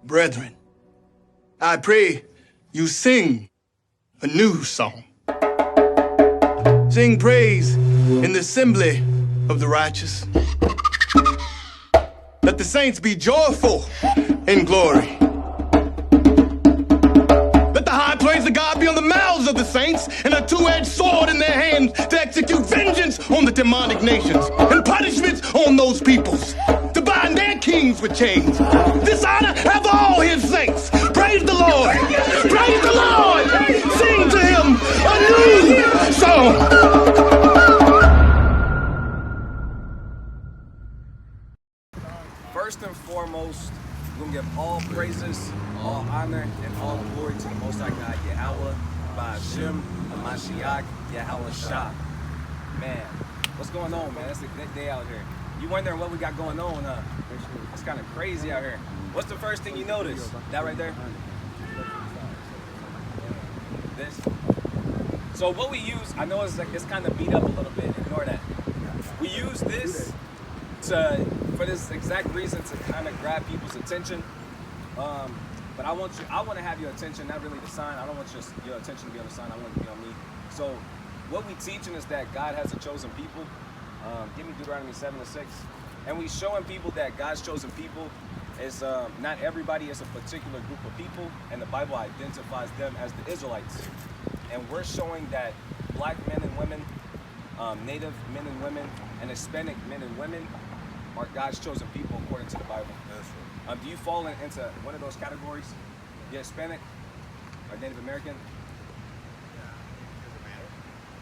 Brethren, I pray you sing a new song. Sing praise in the assembly of the righteous. Let the saints be joyful in glory. Let the high praise of God be on the mouths of the saints and a two-edged sword in their hands to execute vengeance on the demonic nations and punishments on those peoples, to bind their kings with chains. This honor have all his saints. Praise the Lord. Praise the Lord. Sing to him a new song. First and foremost, we're going to give all praises, all honor, and all glory to the Most High God, Yahweh, Ba'ashem, Hamashiach, Yahweh Shah. Man, what's going on, man? It's a good day out here. You wondering what we got going on, huh? It's kind of crazy out here. What's the first thing you notice? That right there? This? So what we use, I know it's kind of beat up a little bit. Ignore that. We use this for this exact reason, to kind of grab people's attention. But I want to have your attention, not really the sign. I don't want your attention to be on the sign. I want it to be on me. So what we teaching is that God has a chosen people. Give me Deuteronomy 7:6. And we showing people that God's chosen people is not everybody, is a particular group of people, and the Bible identifies them as the Israelites. And we're showing that black men and women, Native men and women, and Hispanic men and women are God's chosen people according to the Bible. That's right. Do you fall into one of those categories? You're Hispanic or Native American?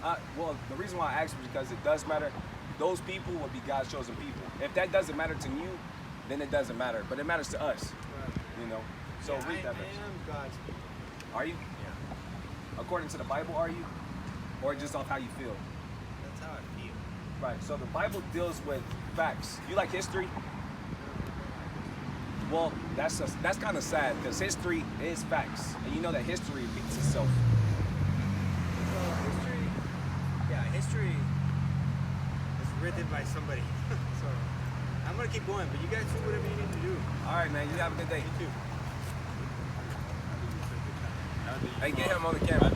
Yeah. Well, the reason why I asked was because it does matter. Those people will be God's chosen people. If that doesn't matter to you, then it doesn't matter. But it matters to us. Right. You know. So yeah, read that verse. I am God's people. Are you? Yeah. According to the Bible, are you? Or just off how you feel? That's how I feel. Right. So the Bible deals with facts. You like history? Well, that's kind of sad, because history is facts, and you know that history repeats itself. Well, history is written by somebody. So I'm gonna keep going, but you guys do whatever you need to do. All right, man. You have a good day. You too. Hey, get him on the camera.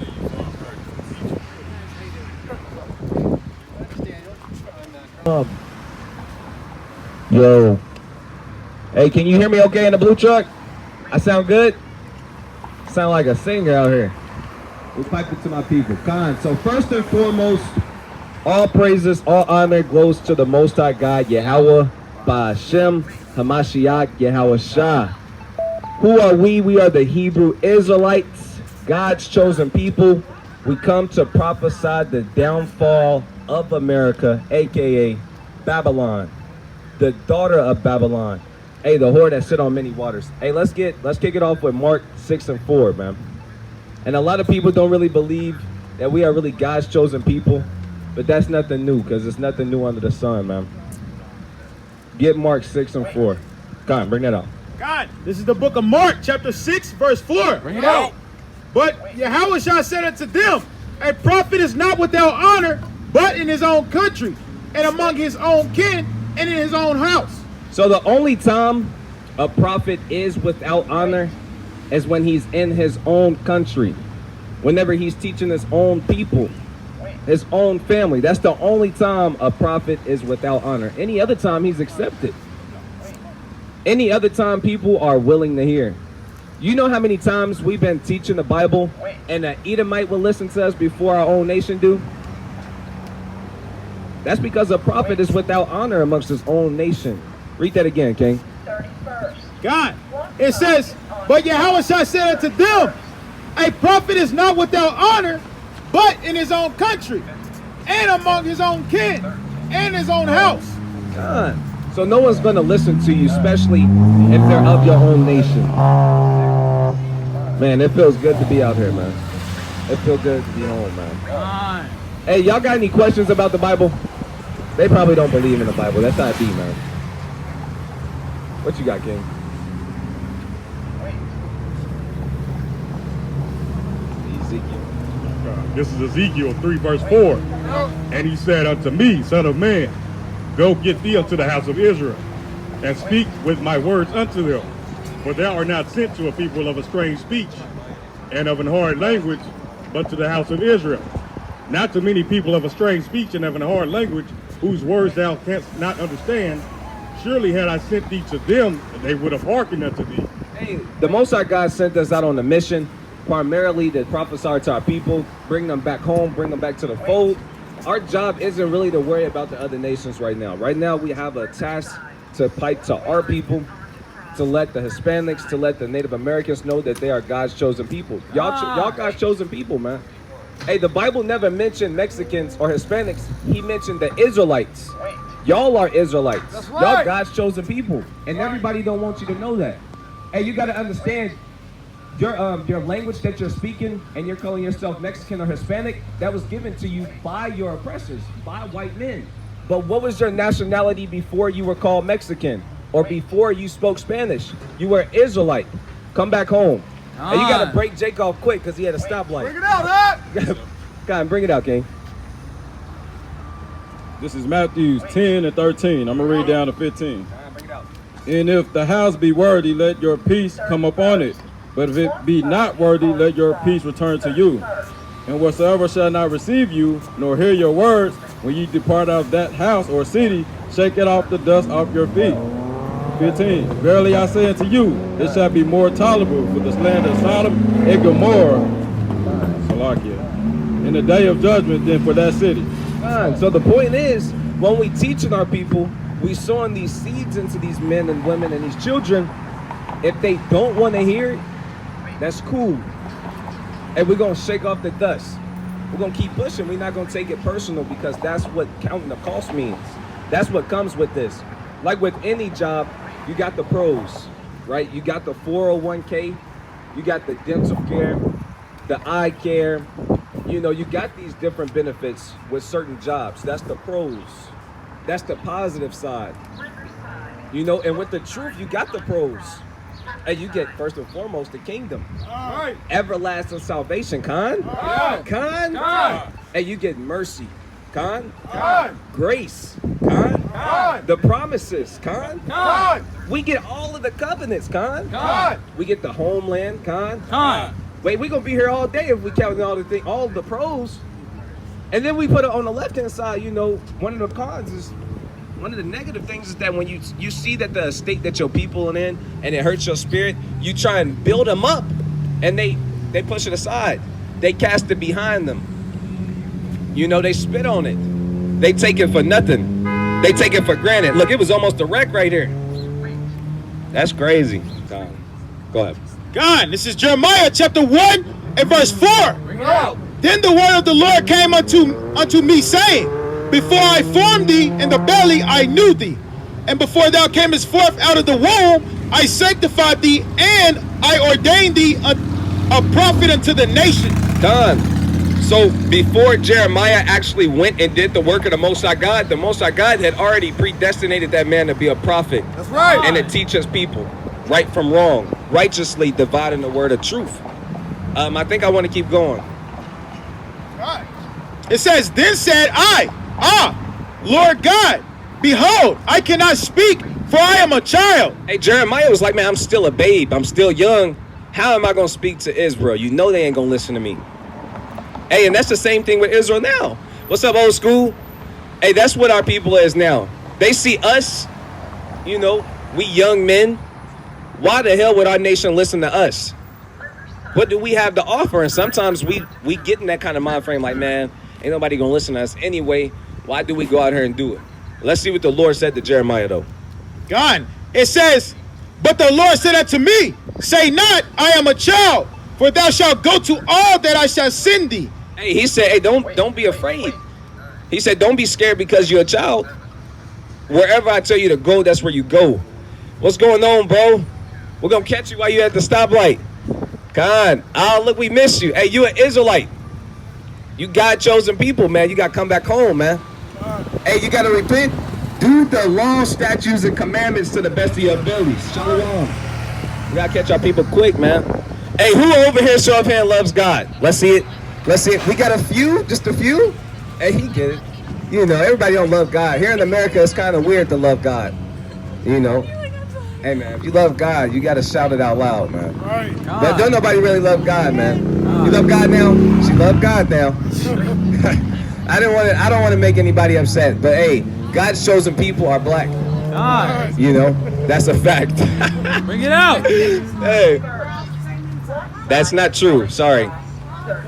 Yo. Hey, can you hear me okay in the blue truck? I sound good? Sound like a singer out here. We pipe it to my people. Khan. So first and foremost, all praises, all honor goes to the Most High God, Yahweh, Ba'ashem, Hamashiach, Yahweh Shah. Who are we? We are the Hebrew Israelites, God's chosen people. We come to prophesy the downfall of America, aka Babylon, the daughter of Babylon. Hey, the whore that sit on many waters. Hey, let's kick it off with Mark 6:4, man. And a lot of people don't really believe that we are really God's chosen people, but that's nothing new, because it's nothing new under the sun, man. Get Mark 6:4. Come on, bring that out. God, this is the book of Mark, chapter 6, verse 4. Bring it out. But Yahweh said unto them, a prophet is not without honor, but in his own country, and among his own kin, and in his own house. So the only time a prophet is without honor is when he's in his own country, whenever he's teaching his own people, his own family. That's the only time a prophet is without honor. Any other time he's accepted. Any other time people are willing to hear. You know how many times we've been teaching the Bible and an Edomite will listen to us before our own nation do? That's because a prophet is without honor amongst his own nation. Read that again, King. 31st. God, it says, but Yahweh said unto them, a prophet is not without honor, but in his own country, and among his own kin, and his own house. God. So no one's going to listen to you, especially if they're of your own nation. Man, it feels good to be out here, man. It feels good to be home, man. Hey, y'all got any questions about the Bible? They probably don't believe in the Bible. That's how it be, man. What you got, King? Ezekiel. This is Ezekiel 3 verse 4. And he said unto me, Son of man, go get thee unto the house of Israel, and speak with my words unto them. For thou art not sent to a people of a strange speech and of an hard language, but to the house of Israel. Not to many people of a strange speech and of an hard language, whose words thou canst not understand. Surely had I sent thee to them, they would have hearkened unto thee. Hey, the Most High God sent us out on a mission, primarily to prophesy to our people, bring them back home, bring them back to the fold. Our job isn't really to worry about the other nations right now. Right now, we have a task to pipe to our people, to let the Hispanics, to let the Native Americans know that they are God's chosen people. Y'all God's chosen people, man. Hey, the Bible never mentioned Mexicans or Hispanics. He mentioned the Israelites. Y'all are Israelites. That's right. Y'all God's chosen people. And everybody don't want you to know that. Hey, you got to understand, your language that you're speaking and you're calling yourself Mexican or Hispanic, that was given to you by your oppressors, by white men. But what was your nationality before you were called Mexican or before you spoke Spanish? You were Israelite. Come back home. And you got to break Jake off quick because he had a stoplight. Bring it out, huh? Go on, bring it out, King. This is Matthew 10 and 13. I'm going to read down to 15. Bring it out. And if the house be worthy, let your peace come upon it. But if it be not worthy, let your peace return to you. And whatsoever shall not receive you, nor hear your words, when ye depart out of that house or city, shake it off the dust off your feet. 15. Verily I say unto you, it shall be more tolerable for the slander of Sodom and Gomorrah, Salakia, in the day of judgment than for that city. So the point is, when we teaching our people, we sowing these seeds into these men and women and these children. If they don't want to hear it, that's cool. And we're going to shake off the dust. We're going to keep pushing. We're not going to take it personal because that's what counting the cost means. That's what comes with this. Like with any job, you got the pros, right? You got the 401k, you got the dental care, the eye care. You know, you got these different benefits with certain jobs. That's the pros. That's the positive side. You know, and with the truth, you got the pros. And you get, first and foremost, the kingdom. Right. Everlasting salvation, Khan. Khan. And you get mercy, Khan. Grace, Khan. The promises, Khan. We get all of the covenants, Khan. We get the homeland, Khan. Wait, we're gonna be here all day if we count all the pros. And then we put it on the left-hand side, you know, one of the cons is, one of the negative things is that when you see that the state that your people are in and it hurts your spirit, you try and build them up and they push it aside. They cast it behind them. You know, they spit on it. They take it for nothing. They take it for granted. Look, it was almost a wreck right here. That's crazy. Go ahead. God, this is Jeremiah chapter 1 and verse 4. Then the word of the Lord came unto me, saying, before I formed thee in the belly, I knew thee. And before thou camest forth out of the womb, I sanctified thee, and I ordained thee a prophet unto the nation. Done. So before Jeremiah actually went and did the work of the Most High God, the Most High God had already predestinated that man to be a prophet. That's right. And to teach his people right from wrong, righteously dividing the word of truth. I think I want to keep going. Right. It says, then said I, Lord God, behold, I cannot speak, for I am a child. Hey, Jeremiah was like, man, I'm still a babe. I'm still young. How am I going to speak to Israel? You know they ain't going to listen to me. Hey, and that's the same thing with Israel now. What's up, old school? Hey, that's what our people is now. They see us, you know, we young men. Why the hell would our nation listen to us? What do we have to offer? And sometimes we get in that kind of mind frame like, man, ain't nobody going to listen to us anyway. Why do we go out here and do it? Let's see what the Lord said to Jeremiah, though. God, it says, but the Lord said unto me, say not, I am a child, for thou shalt go to all that I shall send thee. Hey, he said, hey, don't be afraid. He said, don't be scared because you're a child. Wherever I tell you to go, that's where you go. What's going on, bro? We're going to catch you while you're at the stoplight. God, look, we miss you. Hey, you an Israelite. You God-chosen people, man. You got to come back home, man. Hey, you got to repent. Do the law, statutes, and commandments to the best of your abilities. Shalom. We got to catch our people quick, man. Hey, who over here show up here and loves God? Let's see it. Let's see it. We got a few, just a few. Hey, he get it. You know, everybody don't love God. Here in America, it's kind of weird to love God. You know. Hey man, if you love God, you gotta shout it out loud, man. Right. But don't nobody really love God, man. You love God now? She love God now. I don't want to make anybody upset, but hey, God's chosen people are black. You know, that's a fact. Bring it out. Hey, that's not true. Sorry. My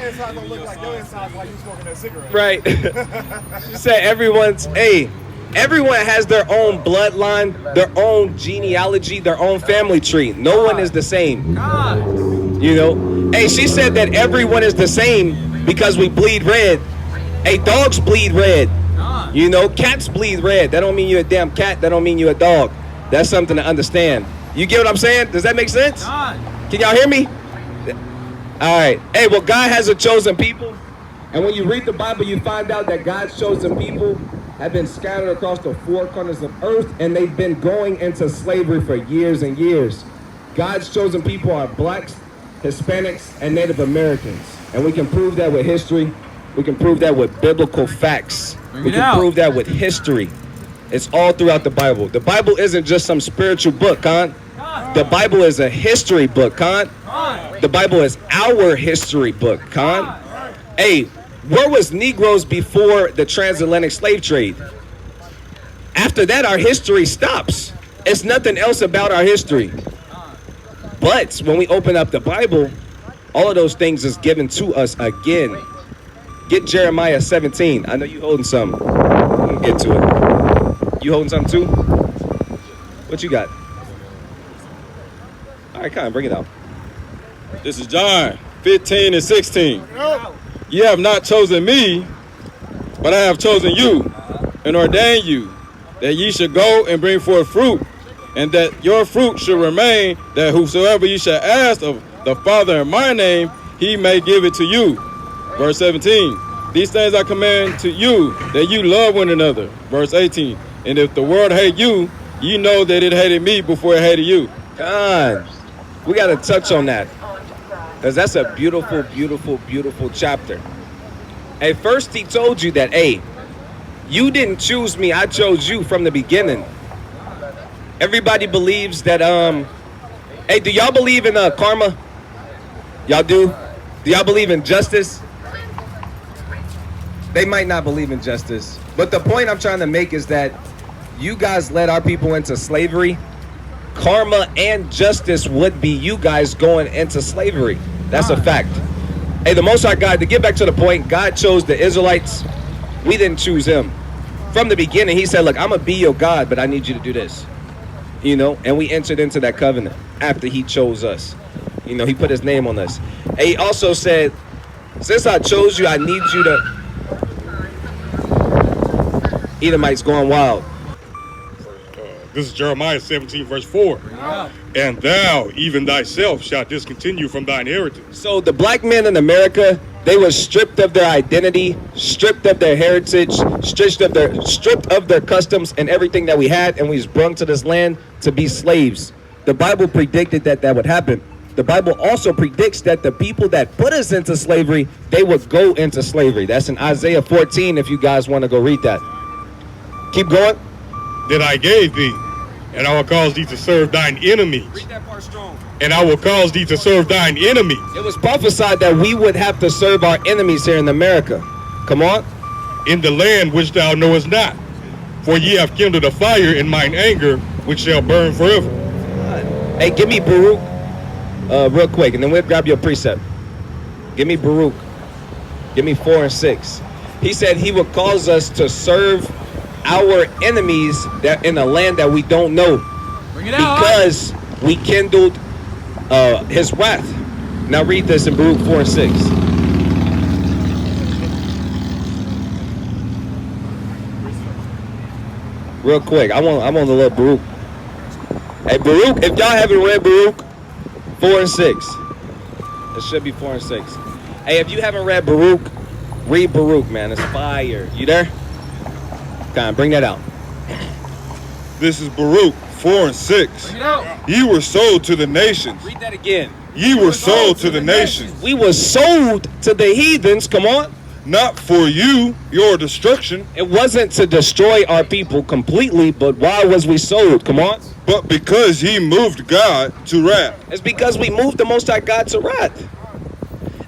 inside don't look like your inside while you smoking that cigarette. Right. She said everyone has their own bloodline, their own genealogy, their own family tree. No one is the same. You know? Hey, she said that everyone is the same because we bleed red. Hey, dogs bleed red. You know, cats bleed red. That don't mean you're a damn cat. That don't mean you're a dog. That's something to understand. You get what I'm saying? Does that make sense? Can y'all hear me? All right. Hey, well, God has a chosen people. And when you read the Bible, you find out that God's chosen people have been scattered across the four corners of earth, and they've been going into slavery for years and years. God's chosen people are blacks, Hispanics, and Native Americans. And we can prove that with history. We can prove that with biblical facts. We can prove that with history. It's all throughout the Bible. The Bible isn't just some spiritual book, Con. The Bible is a history book, Con. The Bible is our history book, Con. Hey, where was Negroes before the transatlantic slave trade? After that, our history stops. It's nothing else about our history. But when we open up the Bible, all of those things is given to us again. Get Jeremiah 17. I know you holding something. We'll get to it. You holding something too? What you got? All right, Con, bring it out. This is John 15 and 16. You have not chosen me, but I have chosen you and ordained you, that ye should go and bring forth fruit, and that your fruit should remain, that whosoever ye shall ask of the Father in my name, he may give it to you. Verse 17, these things I command to you, that you love one another. Verse 18, and if the world hate you, you know that it hated me before it hated you. God, we got to touch on that, because that's a beautiful, beautiful, beautiful chapter. At first, he told you that, hey, you didn't choose me, I chose you from the beginning. Everybody believes that, hey, do y'all believe in karma? Y'all do? Do y'all believe in justice? They might not believe in justice. But the point I'm trying to make is that you guys led our people into slavery. Karma and justice would be you guys going into slavery. That's a fact. Hey, the Most High God, to get back to the point, God chose the Israelites. We didn't choose him. From the beginning, he said, look, I'm going to be your God, but I need you to do this. You know, and we entered into that covenant after he chose us. You know, he put his name on us. And he also said, since I chose you, I need you to... Edomites going wild. This is Jeremiah 17, verse 4. And thou, even thyself, shalt discontinue from thine inheritance. So the black men in America, they were stripped of their identity, stripped of their heritage, stripped of their customs and everything that we had, and we was brought to this land to be slaves. The Bible predicted that that would happen. The Bible also predicts that the people that put us into slavery, they would go into slavery. That's in Isaiah 14 if you guys want to go read that. Keep going. That I gave thee, and I will cause thee to serve thine enemies. Read that part strong. And I will cause thee to serve thine enemies. It was prophesied that we would have to serve our enemies here in America. Come on. In the land which thou knowest not. For ye have kindled a fire in mine anger, which shall burn forever. Hey, give me Baruch real quick, and then we'll grab your precept. Give me Baruch. Give me 4 and 6. He said he would cause us to serve our enemies that in a land that we don't know. Bring it out. Because we kindled his wrath. Now read this in Baruch 4 and 6. Real quick, I'm on the little Baruch. Hey, Baruch, if y'all haven't read Baruch 4 and 6, it should be 4 and 6. Hey, if you haven't read Baruch, read Baruch, man. It's fire. You there? Come on, bring that out. This is Baruch 4 and 6. Bring it out. Ye were sold to the nations. Read that again. Ye were sold to the nations. We were sold to the heathens. Come on. not for you, your destruction, It wasn't to destroy our people completely, but why was we sold? Come on. but because ye moved God to wrath. It's because we moved the Most High God to wrath.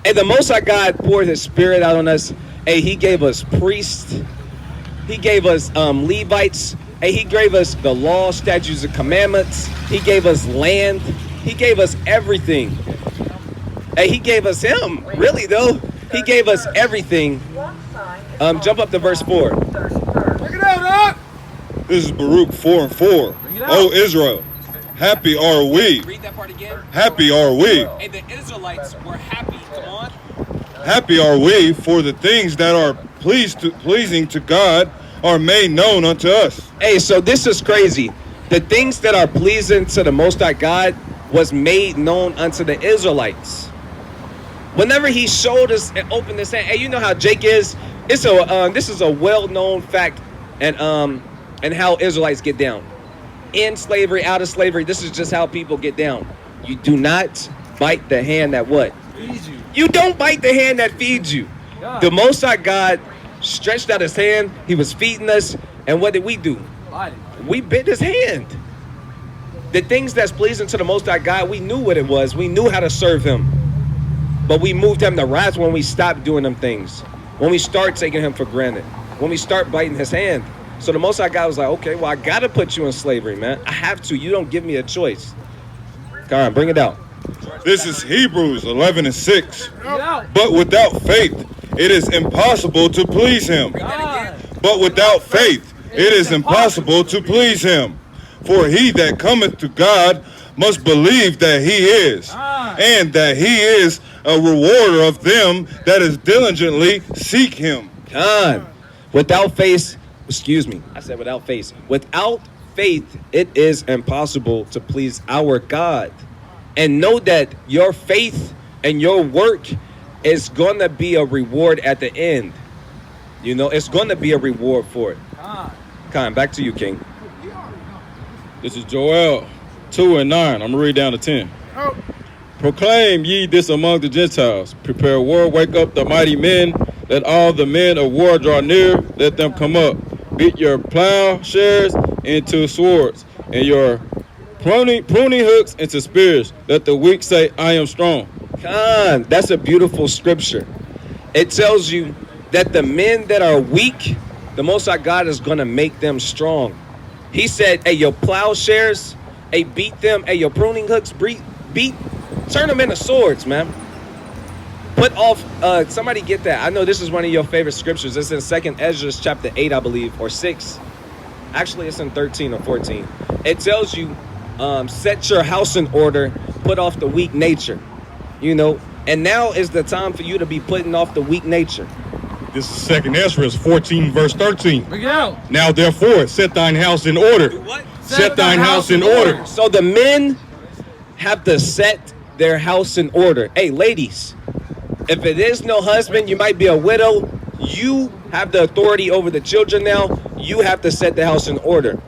And the Most High God poured his spirit out on us. Hey, he gave us priests. He gave us Levites. Hey, he gave us the law, statutes, and commandments. He gave us land. He gave us everything. Hey, he gave us him. Really, though. He gave us everything. Jump up to verse 4. Check it out, This is Baruch 4 and 4. O Israel, happy are we. Read that part again. Happy are we. And the Israelites were happy. Come on. Happy are we, for the things that are pleasing to God are made known unto us. Hey, so this is crazy. The things that are pleasing to the Most High God was made known unto the Israelites. Whenever he showed us and opened his hand, hey, you know how Jake is. This is a well-known fact, and how Israelites get down. In slavery, out of slavery, this is just how people get down. You do not bite the hand that what? Feeds you. You don't bite the hand that feeds you. God. The Most High God stretched out his hand. He was feeding us, and what did we do? We bit his hand. The things that's pleasing to the Most High God, we knew what it was. We knew how to serve him. But we moved him to wrath when we stopped doing them things. When we start taking him for granted. When we start biting his hand. So the Most High God was like, okay, well, I got to put you in slavery, man. I have to. You don't give me a choice. Come on, bring it out. This is Hebrews 11 and 6. out. But without faith, it is impossible to please him. But without faith, it is impossible to please him. For he that cometh to God must believe that he is, and that he is a rewarder of them that is diligently seek him. Without faith, I said without faith. Without faith, it is impossible to please our God. And know that your faith and your work is going to be a reward at the end. You know, it's going to be a reward for it. Khan, back to you, King. This is Joel 2 and 9. I'm going to read down to 10. Oh. Proclaim ye this among the Gentiles. Prepare war, wake up the mighty men. Let all the men of war draw near. Let them come up. Beat your plowshares into swords, and your pruning hooks into spears. Let the weak say, I am strong. Khan, that's a beautiful scripture. It tells you that the men that are weak, the Most High God is going to make them strong. He said, hey, your plowshares, hey, beat them. Hey, your pruning hooks, turn them into swords, man. Put off, somebody get that. I know this is one of your favorite scriptures. It's in 2nd Ezra chapter 8, I believe, or 6. Actually, it's in 13 or 14. It tells you, set your house in order, put off the weak nature. You know, and now is the time for you to be putting off the weak nature. This is 2nd Ezra 14, verse 13. Bring it out. Now therefore, set thine house in order. Do what? Set thine house in order. So the men have to set their house in order. Hey, ladies, if it is no husband, you might be a widow. You have the authority over the children now. You have to set the house in order.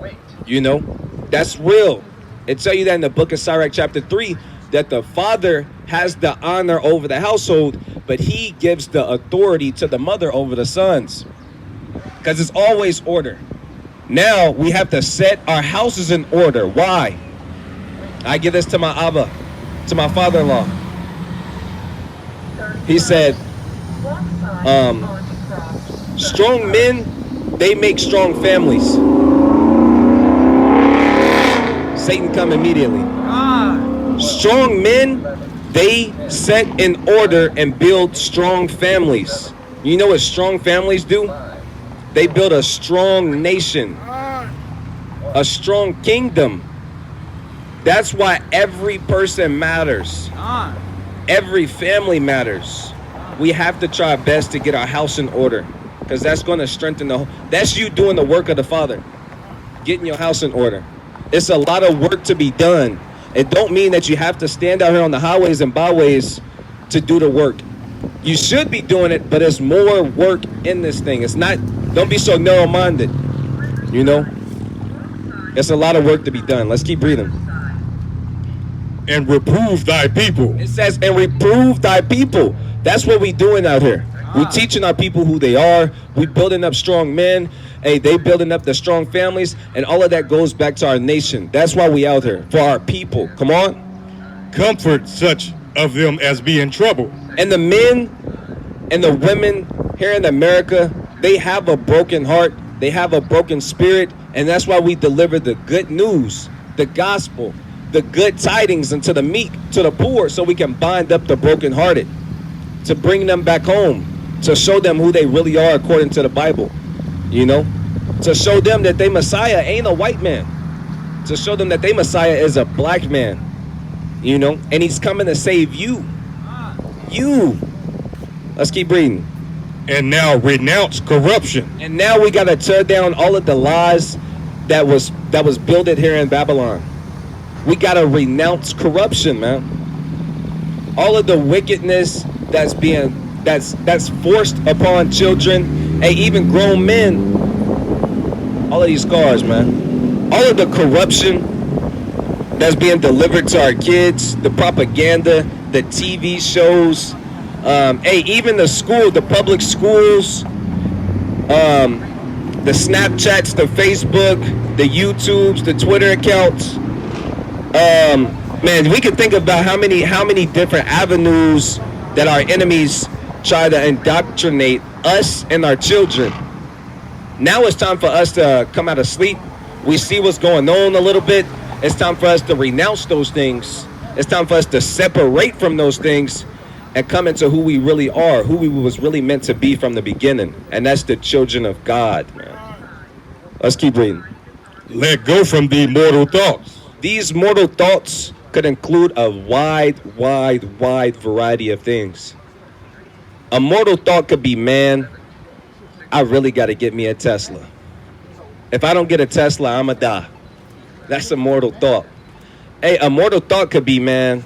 You know, that's real. It tells you that in the book of Sirach chapter 3, that the father has the honor over the household, but he gives the authority to the mother over the sons. Because it's always order. Now we have to set our houses in order. Why? I give this to my Abba, to my father-in-law. He said, strong men, they make strong families. Satan come immediately. Strong men, they set in order and build strong families. You know what strong families do? They build a strong nation, a strong kingdom. That's why every person matters. Every family matters. We have to try our best to get our house in order, because that's going to strengthen that's you doing the work of the Father, getting your house in order. It's a lot of work to be done. It don't mean that you have to stand out here on the highways and byways to do the work. You should be doing it, but there's more work in this thing. It's not, don't be so narrow-minded, you know? It's a lot of work to be done. Let's keep reading. And reprove thy people. It says, and reprove thy people. That's what we doing out here. We teaching our people who they are. We building up strong men. Hey, they building up the strong families, and all of that goes back to our nation. That's why we out here, for our people. Come on. Comfort such of them as be in trouble. And the men and the women here in America, they have a broken heart. They have a broken spirit, and that's why we deliver the good news, the gospel, the good tidings unto the meek, to the poor, so we can bind up the brokenhearted, to bring them back home, to show them who they really are according to the Bible, you know, to show them that they Messiah ain't a white man, to show them that they Messiah is a black man, you know, and he's coming to save you. You. Let's keep reading. And now renounce corruption. And now we got to tear down all of the lies that was built here in Babylon. We got to renounce corruption, man. All of the wickedness that's forced upon children and even grown men. All of these scars, man. All of the corruption that's being delivered to our kids, the propaganda, the TV shows, even the school, the public schools, the Snapchats, the Facebook, the YouTubes, the Twitter accounts. Man, we could think about how many different avenues that our enemies try to indoctrinate us and our children. Now it's time for us to come out of sleep. We see what's going on a little bit. It's time for us to renounce those things. It's time for us to separate from those things and come into who we really are, who we was really meant to be from the beginning. And that's the children of God, man. Let's keep reading. Let go from the mortal thoughts. These mortal thoughts could include a wide variety of things. A mortal thought could be, man, I really got to get me a Tesla. If I don't get a Tesla, I'ma die. That's a mortal thought. Hey, a mortal thought could be, man,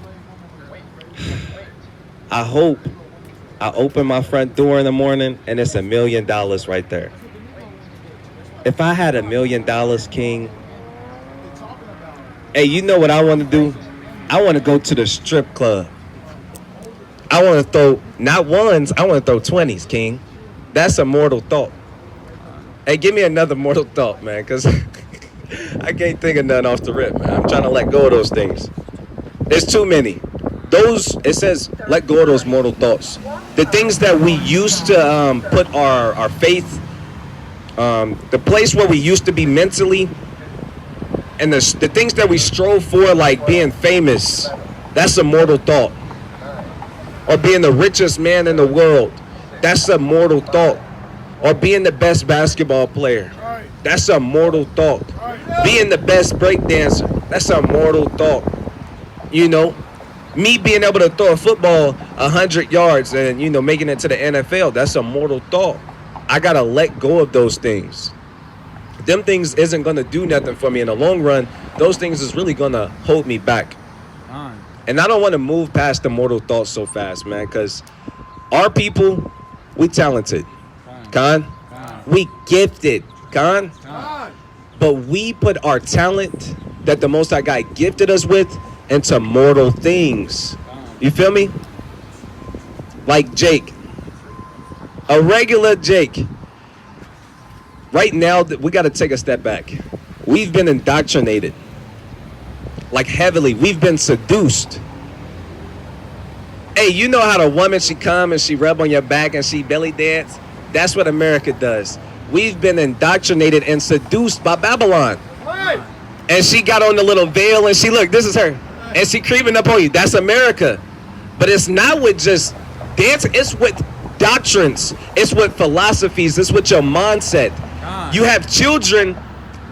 I hope I open my front door in the morning and it's $1 million right there. If I had $1 million, King, hey, you know what I want to do? I want to go to the strip club. I want to throw, not ones, I want to throw 20s, King. That's a mortal thought. Hey, give me another mortal thought, man, because I can't think of nothing off the rip, man. I'm trying to let go of those things. There's too many. It says, let go of those mortal thoughts. The things that we used to put our faith, the place where we used to be mentally, and the things that we strove for, like being famous, that's a mortal thought. Or being the richest man in the world, that's a mortal thought. Or being the best basketball player, that's a mortal thought. Being the best break dancer, that's a mortal thought. You know, me being able to throw a football 100 yards and, you know, making it to the NFL, that's a mortal thought. I gotta let go of those things. Them things isn't gonna do nothing for me in the long run. Those things is really gonna hold me back. And I don't want to move past the mortal thoughts so fast, man, because our people, we talented, Khan. We gifted, Khan. But we put our talent that the Most High God gifted us with into mortal things. You feel me? Like Jake, a regular Jake. Right now, we got to take a step back. We've been indoctrinated, like heavily. We've been seduced. Hey, you know how the woman, she come and she rub on your back and she belly dance? That's what America does. We've been indoctrinated and seduced by Babylon. And she got on the little veil and she, look, this is her. And she creeping up on you. That's America. But it's not with just dancing. It's with doctrines. It's with philosophies. It's with your mindset. You have children,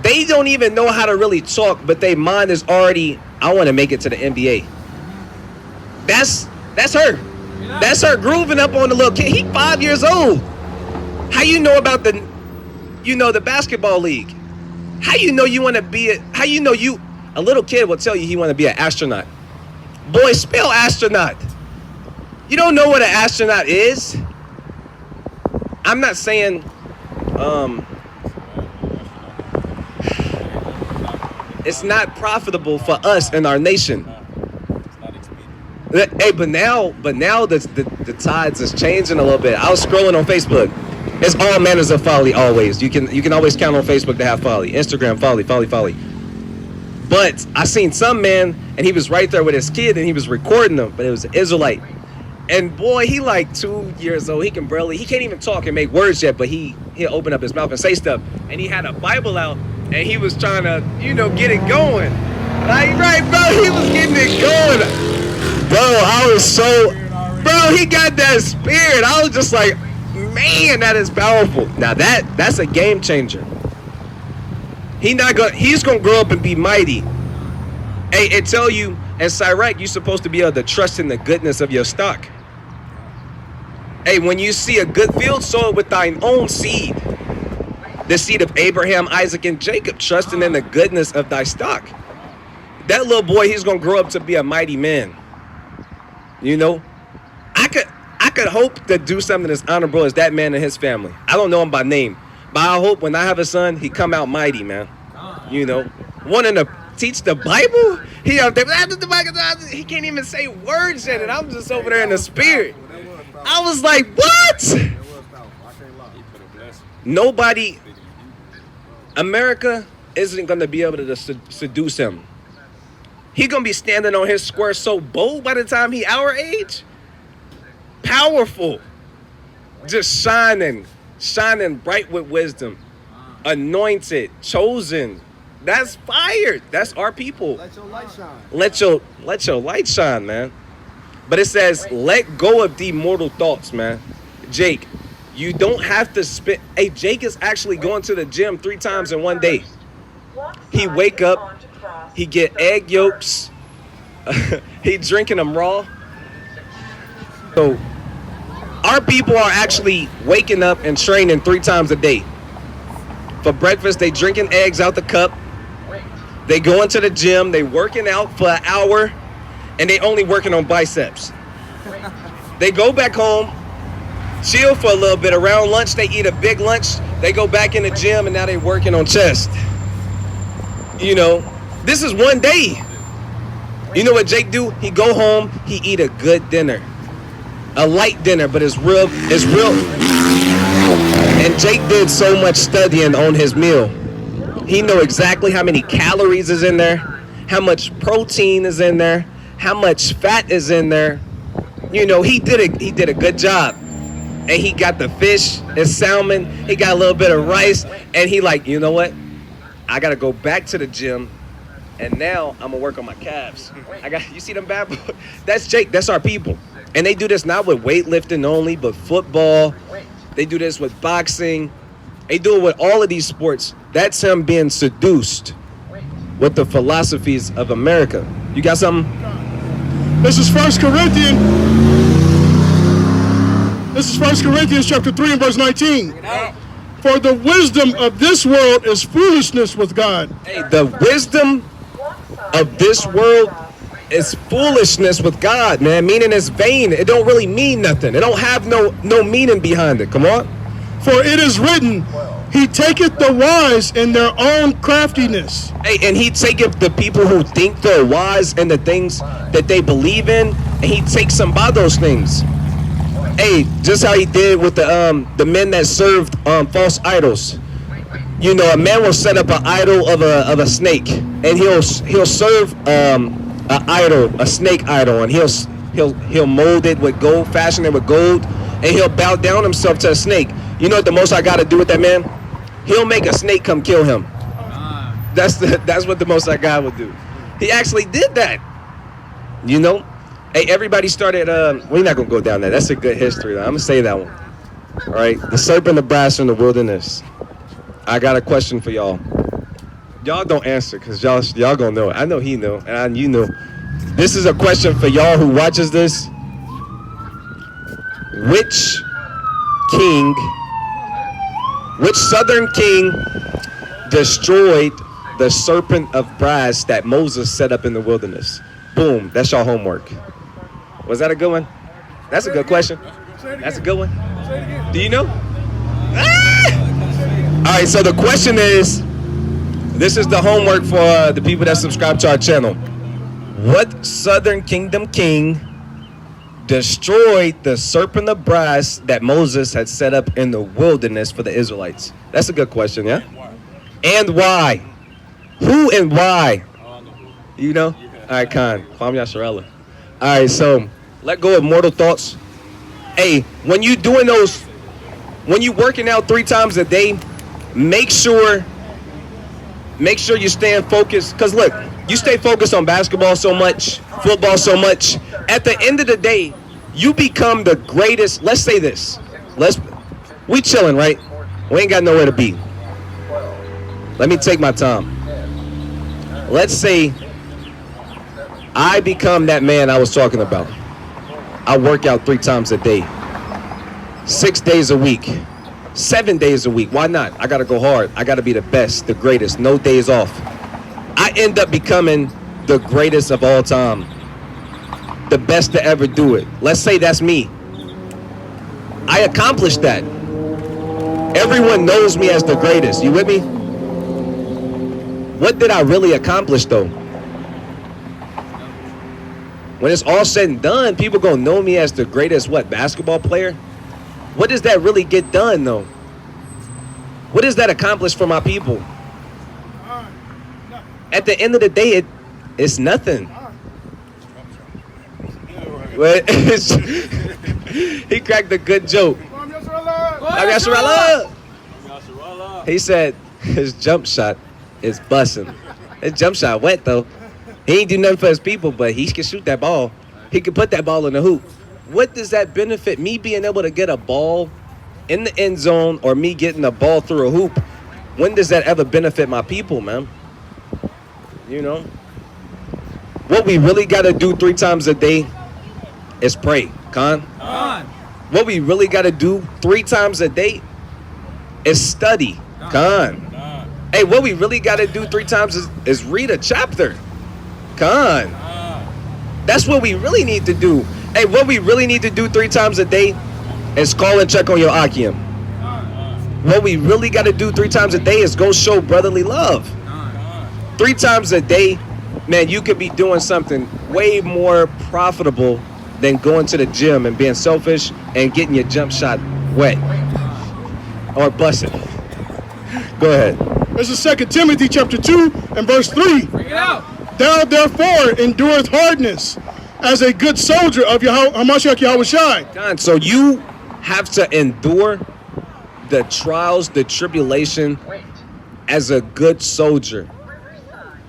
they don't even know how to really talk, but their mind is already, I want to make it to the NBA. That's her. That's her grooving up on the little kid. He 5 years old. How you know about the basketball league? How you know you want to be a little kid will tell you he want to be an astronaut. Boy, spell astronaut. You don't know what an astronaut is? I'm not saying, it's not profitable for us in our nation. Hey, but now the tides is changing a little bit. I was scrolling on Facebook. It's all manners of folly always. You can always count on Facebook to have folly. Instagram, folly. But I seen some man, and he was right there with his kid, and he was recording them, but it was an Israelite. And boy, he like 2 years old. He can't even talk and make words yet, but he'll open up his mouth and say stuff. And he had a Bible out, and he was trying to, get it going. Like, right, bro, he was getting it going. Bro, he got that spirit. I was just like, man, that is powerful. Now that's a game changer. He's gonna grow up and be mighty. Hey, it tell you in Sirach, you're supposed to be able to trust in the goodness of your stock. Hey, when you see a good field, sow it with thine own seed. The seed of Abraham, Isaac, and Jacob, trusting in the goodness of thy stock. That little boy, he's gonna grow up to be a mighty man. I could hope to do something as honorable as that man and his family. I don't know him by name, but I hope when I have a son, he come out mighty, man. Wanting to teach the Bible, he can't even say words in it. I'm just over there in the spirit. I was like, what? Nobody, America isn't going to be able to seduce him. He going to be standing on his square so bold by the time he our age. Powerful. Just shining bright with wisdom. Anointed, chosen. That's fire. That's our people. Let your light shine. Let your light shine, man. But it says, let go of the mortal thoughts, man. Jake, you don't have to spend. Hey, Jake is actually going to the gym 3 times in one day. He wake up, he get egg yolks, he drinking them raw. So our people are actually waking up and training 3 times a day. For breakfast, they drinking eggs out the cup. They go into the gym, they working out for an hour, and they only working on biceps. They go back home, chill for a little bit. Around lunch, they eat a big lunch. They go back in the gym, and now they working on chest. This is one day. You know what Jake do? He go home, he eat a good dinner. A light dinner, but it's real. And Jake did so much studying on his meal. He know exactly how many calories is in there, how much protein is in there, how much fat is in there. He did a good job. And he got the fish and salmon, he got a little bit of rice, and he like, you know what? I gotta go back to the gym, and now I'm gonna work on my calves. You see them bad boys? That's Jake, that's our people. And they do this not with weightlifting only, but football. They do this with boxing. They do it with all of these sports. That's him being seduced with the philosophies of America. You got something? This is 1 Corinthians chapter 3 and verse 19. For the wisdom of this world is foolishness with God. Hey, the wisdom of this world is foolishness with God, man. Meaning it's vain. It don't really mean nothing. It don't have no meaning behind it. Come on. For it is written, he taketh the wise in their own craftiness. Hey, and he taketh the people who think they're wise in the things that they believe in, and he takes them by those things. Hey, just how he did with the men that served false idols. A man will set up an idol of a snake, and he'll serve a snake idol, and he'll mold it with gold, fashion it with gold, and he'll bow down himself to a snake. You know what the most I got to do with that man? He'll make a snake come kill him. That's what the most I God would do. He actually did that. Hey, everybody started. We're not gonna go down there. That's a good history. I'm gonna say that one. All right, the serpent of brass in the wilderness. I got a question for y'all. Y'all don't answer because y'all gonna know it. I know he know, and you know. This is a question for y'all who watches this. Which southern king destroyed the serpent of brass that Moses set up in the wilderness? Boom, that's y'all homework. Was that a good one? That's a good question. That's a good one. Do you know? All right, so the question is, this is the homework for the people that subscribe to our channel. What southern kingdom king destroyed the serpent of brass that Moses had set up in the wilderness for the Israelites? That's a good question, yeah? And why? Who and why? You know? All right, Khan. Kwame Yasharella. All right, so let go of mortal thoughts. Hey, when you doing those, when you working out 3 times a day, make sure you're staying focused. Because look, you stay focused on basketball so much, football so much. At the end of the day, you become the greatest. Let's say this. We chilling, right? We ain't got nowhere to be. Let me take my time. Let's say I become that man I was talking about. I work out 3 times a day, 6 days a week, 7 days a week. Why not? I got to go hard. I got to be the best, the greatest, no days off. I end up becoming the greatest of all time, the best to ever do it. Let's say that's me. I accomplished that. Everyone knows me as the greatest. You with me? What did I really accomplish though? When it's all said and done, people gonna know me as the greatest, basketball player? What does that really get done though? What does that accomplish for my people? At the end of the day, it's nothing. But he cracked a good joke. He said his jump shot is busting. His jump shot wet though. He ain't do nothing for his people, but he can shoot that ball. He can put that ball in the hoop. What does that benefit? Me being able to get a ball in the end zone or me getting a ball through a hoop? When does that ever benefit my people, man? You know? What we really got to do 3 times a day is pray. Con? What we really got to do 3 times a day is study. Con? Hey, what we really got to do 3 times is read a chapter. Con. That's what we really need to do. Hey, what we really need to do 3 times a day is call and check on your Akim. What we really got to do 3 times a day is go show brotherly love. 3 times a day, man, you could be doing something way more profitable than going to the gym and being selfish and getting your jump shot wet or busted. Go ahead. This is 2 Timothy chapter 2 and verse 3. Bring it out. Thou therefore endureth hardness as a good soldier of Hamashiach Yahushai. God, so you have to endure the trials, the tribulation as a good soldier.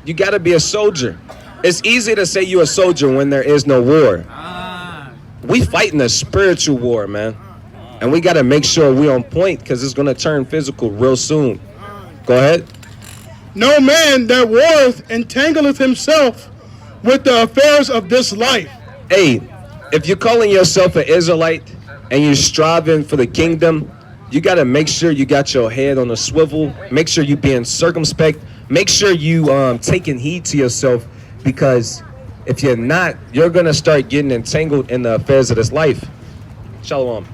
You got to be a soldier. It's easy to say you're a soldier when there is no war. We fighting a spiritual war, man. And we got to make sure we're on point because it's going to turn physical real soon. Go ahead. No man that warreth entangleth himself with the affairs of this life. Hey, if you're calling yourself an Israelite and you're striving for the kingdom, you got to make sure you got your head on a swivel. Make sure you being circumspect. Make sure you taking heed to yourself, because if you're not, you're going to start getting entangled in the affairs of this life. Shalom.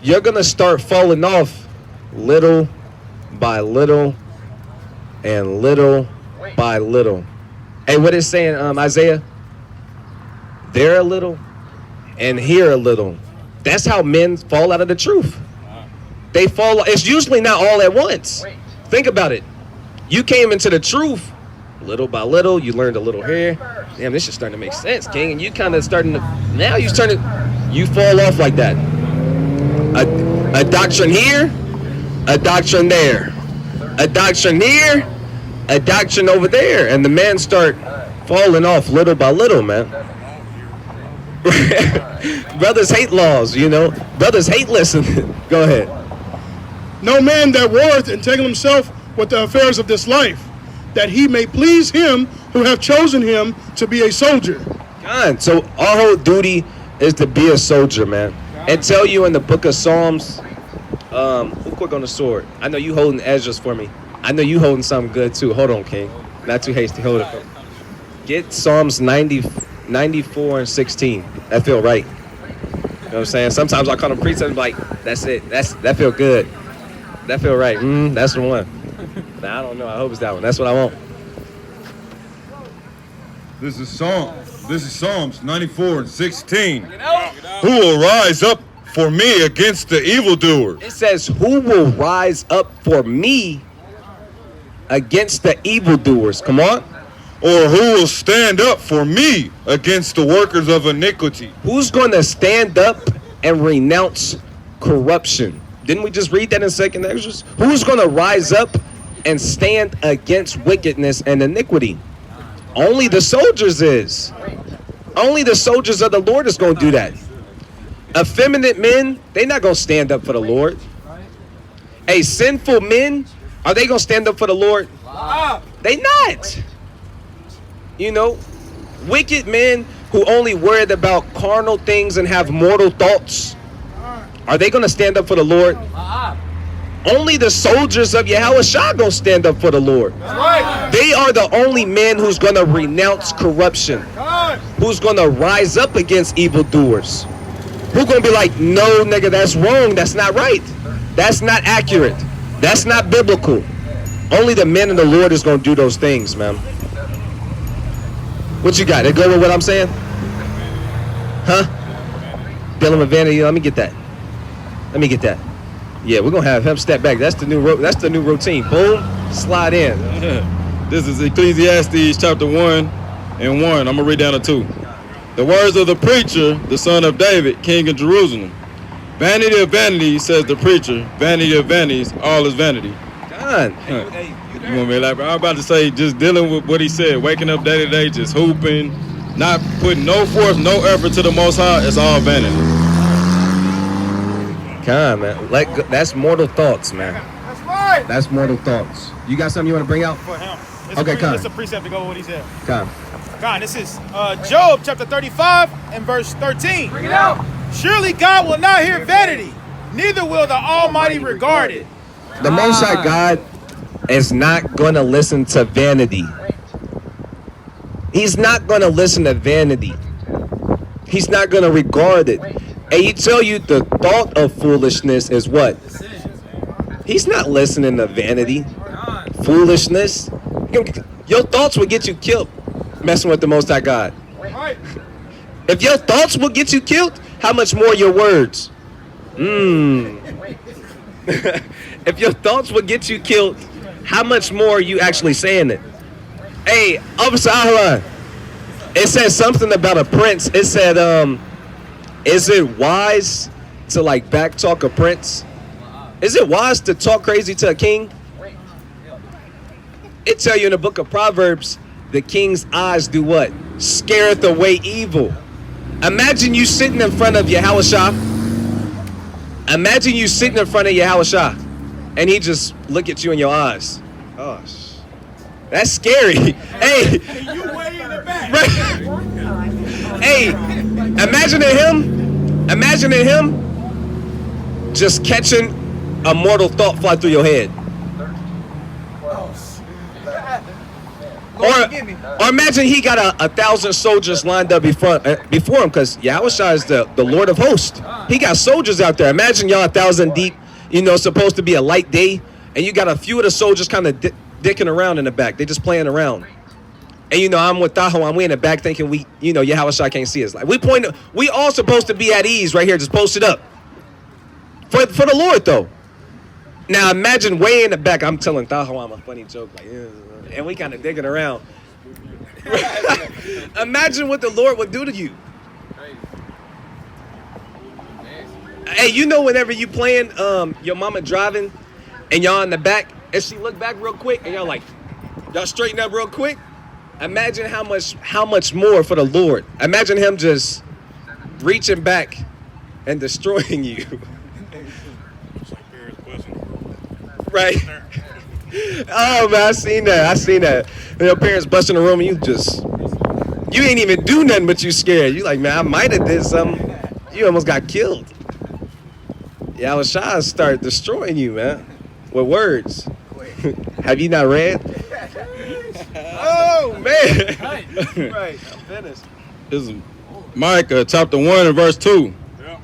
You're going to start falling off little by little and little by little. Hey, what is saying, Isaiah? There a little and here a little. That's how men fall out of the truth. They fall. It's usually not all at once. Think about it. You came into the truth little by little. You learned a little here. Damn, this is starting to make sense, King. And you kind of starting to, now you fall off like that. A doctrine here, a doctrine there. A doctrine here, a doctrine over there. And the men start falling off little by little, man. Brothers hate laws, you know. Brothers hate listening. Go ahead. No man that warreth entangle himself with the affairs of this life, that he may please him who have chosen him to be a soldier. God, so our whole duty is to be a soldier, man. And tell you in the book of Psalms, who quick on the sword? I know you holding Ezra's for me. I know you holding something good too. Hold on, King. Not too hasty. Hold it. Get Psalms 94 and 16. That feel right. You know what I'm saying? Sometimes I call them precepts like, that's it. That feel good. That feel right. That's the one. Nah, I don't know. I hope it's that one. That's what I want. This is Psalms This is Psalms 94:16. Who will rise up for me against the evildoer? It says, who will rise up for me against the evildoers? Come on. Or who will stand up for me against the workers of iniquity? Who's going to stand up and renounce corruption? Didn't we just read that in 2nd Exodus? Who's going to rise up and stand against wickedness and iniquity? Only the soldiers is. Only the soldiers of the Lord is going to do that. Effeminate men, they're not going to stand up for the Lord. Hey, sinful men, are they going to stand up for the Lord? They not. You know, wicked men who only worried about carnal things and have mortal thoughts, are they going to stand up for the Lord? Only the soldiers of Yahushua going to stand up for the Lord. They are the only men who's going to renounce corruption, who's going to rise up against evildoers, who's going to be like, no, nigga, that's wrong. That's not right. That's not accurate. That's not biblical. Only the men of the Lord is going to do those things, man. What you got? They go with what I'm saying? Huh? Dealing with vanity. Let me get that. Let me get that. Yeah, we're gonna have him step back. That's the new routine. Boom, slide in. This is Ecclesiastes chapter 1 and 1. I'm gonna read down to 2. The words of the preacher, the son of David, king of Jerusalem. Vanity of vanities, says the preacher. Vanity of vanities, all is vanity. God. You want me to elaborate? I'm about to say, just dealing with what he said, waking up day to day, just hooping, not putting no force, no effort to the Most High. It's all vanity. God, man. That's mortal thoughts, man. That's right. That's mortal thoughts. You got something you want to bring out? For him. Okay, Con. It's a precept to go with what he said. Con. God, this is Job chapter 35 and verse 13. Bring it out. Surely God will not hear vanity, neither will the Almighty regard it. The Most High God is not going to listen to vanity. He's not going to listen to vanity. He's not going to regard it. And he tell you the thought of foolishness is what? He's not listening to vanity. Foolishness. Your thoughts will get you killed messing with the Most High God. If your thoughts will get you killed, how much more your words? If your thoughts will get you killed, how much more are you actually saying it? Hey, Officer Ahlan, it said something about a prince. It said, is it wise to like backtalk a prince? Is it wise to talk crazy to a king? It tell you in the book of Proverbs, the king's eyes do what? Scareth away evil. Imagine you sitting in front of Yahushua. Imagine you sitting in front of Yahushua, and he just look at you in your eyes. Oh, that's scary. Hey, You way in the back. Hey, imagining him just catching a mortal thought fly through your head. Or imagine he got a 1,000 soldiers lined up before him, because Yahushua is the Lord of hosts. He got soldiers out there. Imagine y'all 1,000 deep, supposed to be a light day, and you got a few of the soldiers kind of dicking around in the back. They just playing around. And I'm with Tahoe, we in the back thinking Yahushua can't see us. Like we all supposed to be at ease right here, just posted up. For the Lord though. Now imagine way in the back, I'm telling Tahoe a funny joke, like, and we kind of digging around. Imagine what the Lord would do to you. Hey, whenever you playing, your mama driving, and y'all in the back, and she look back real quick, and y'all straighten up real quick. Imagine how much more for the Lord. Imagine him just reaching back and destroying you. Right? Oh man, I seen that. Your parents busting the room and you ain't even do nothing but you scared. You like, man, I might have did something. You almost got killed. Yahushua start destroying you, man, with words. Have you not read? Oh man. Right, I'm finished. This is Micah chapter 1 and verse 2. Yeah.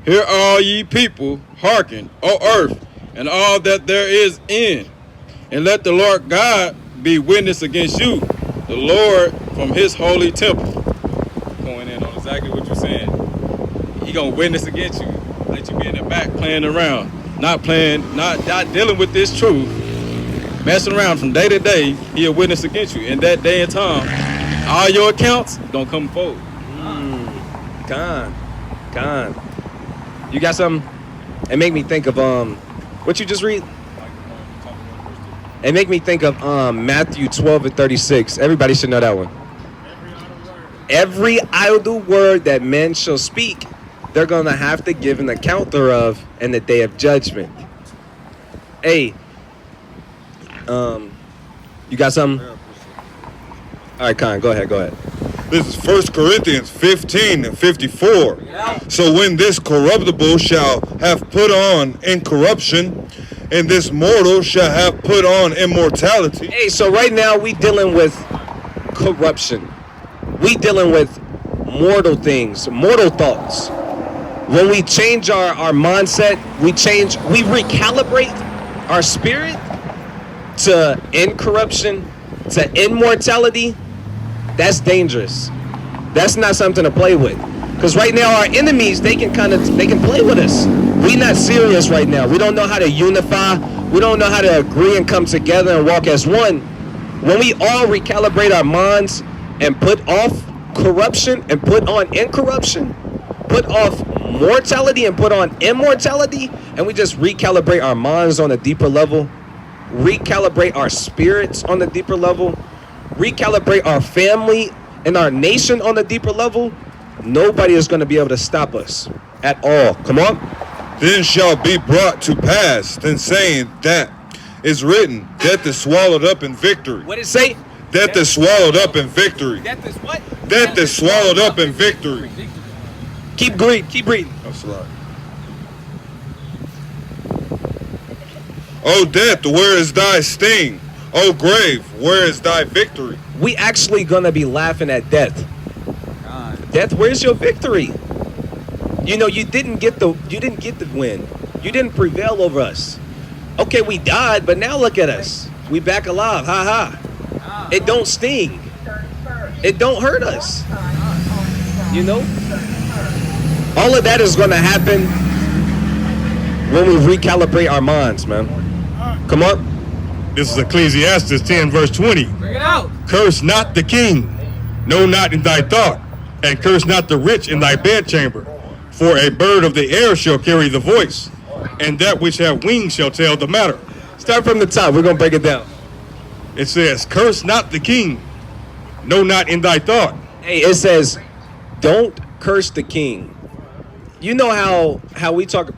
Hear all ye people, hearken, O earth, and all that there is in, and let the Lord God be witness against you, the Lord from his holy temple. on exactly what you're saying. He gonna witness against you, let you be in the back playing around, not dealing with this truth, messing around from day to day. He'll witness against you. In that day and time, all your accounts don't come forward. Con. You got something? It make me think of what you just read. It make me think of Matthew 12:36. Everybody should know that one. Every idle word that men shall speak, they're gonna have to give an account thereof in the day of judgment. Hey, you got something? All right, Con, go ahead. This is 1 Corinthians 15:54. So when this corruptible shall have put on incorruption, and this mortal shall have put on immortality. Hey, so right now we dealing with corruption. We dealing with mortal things, mortal thoughts. When we change our mindset, we recalibrate our spirit to incorruption, to immortality. That's dangerous. That's not something to play with. Because right now our enemies, they can play with us. We're not serious right now. We don't know how to unify. We don't know how to agree and come together and walk as one. When we all recalibrate our minds and put off corruption and put on incorruption, put off mortality and put on immortality, and we just recalibrate our minds on a deeper level, recalibrate our spirits on a deeper level, recalibrate our family and our nation on a deeper level, nobody is going to be able to stop us at all. Come on. Then shall be brought to pass, then saying that is written, death is swallowed up in victory. What did it say? Death is swallowed up in victory. Death is what? Death is swallowed up in victory. Keep reading. That's right. O death, where is thy sting? O grave, where is thy victory? We actually gonna be laughing at death. Death, where's your victory? You know, you didn't get the win. You didn't prevail over us. Okay, we died, but now look at us. We back alive. Ha ha. It don't sting. It don't hurt us. You know? All of that is gonna happen when we recalibrate our minds, man. Come on. This is Ecclesiastes 10 verse 20. Bring it out. Curse not the king, no, not in thy thought, and curse not the rich in thy bedchamber. For a bird of the air shall carry the voice, and that which have wings shall tell the matter. Start from the top. We're going to break it down. It says, curse not the king, no, not in thy thought. Hey, it says, don't curse the king. You know how we talk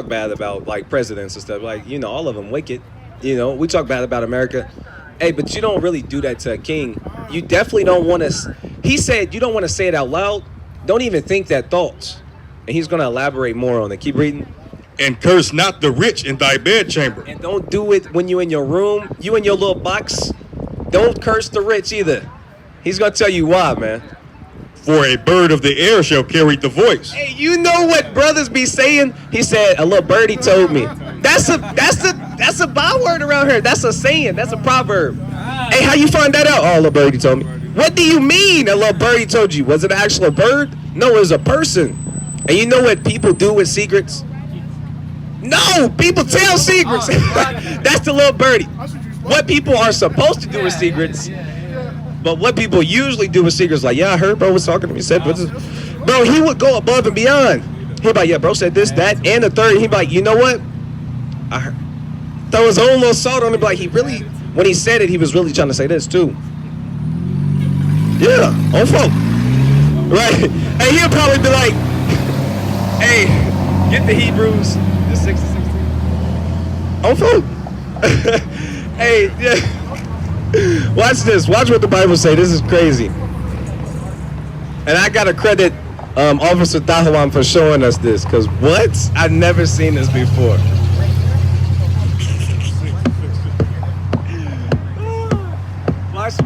bad about like presidents and stuff, like, you know, all of them wicked. You know, we talk bad about America. Hey, but you don't really do that to a king. You definitely don't want to. He said you don't want to say it out loud. Don't even think that thought. And he's going to elaborate more on it. Keep reading. And curse not the rich in thy bedchamber. And don't do it when you in your room, you in your little box. Don't curse the rich either. He's going to tell you why, man. For a bird of the air shall carry the voice. Hey, you know what brothers be saying? He said, a little birdie told me. That's a byword around here. That's a saying. That's a proverb. Hey, how you find that out? Oh, a little birdie told me. What do you mean a little birdie told you? Was it an actual bird? No, it was a person. And you know what people do with secrets? No, people tell secrets. That's the little birdie. What people are supposed to do with secrets. But what people usually do with secrets, like, yeah, I heard bro was talking to me, said, bro, he would go above and beyond. He'd be like, yeah, bro said this, that, and the third. He'd be like, you know what? I heard. Throw his own little salt on it, like he really, when he said it, he was really trying to say this too. Yeah, on folk. Right? And he'll probably be like, hey, get the Hebrews, the 6 to 16. On folk. Hey, yeah. Watch this. Watch what the Bible say. This is crazy. And I gotta credit Officer Dahawan for showing us this, because what? I've never seen this before.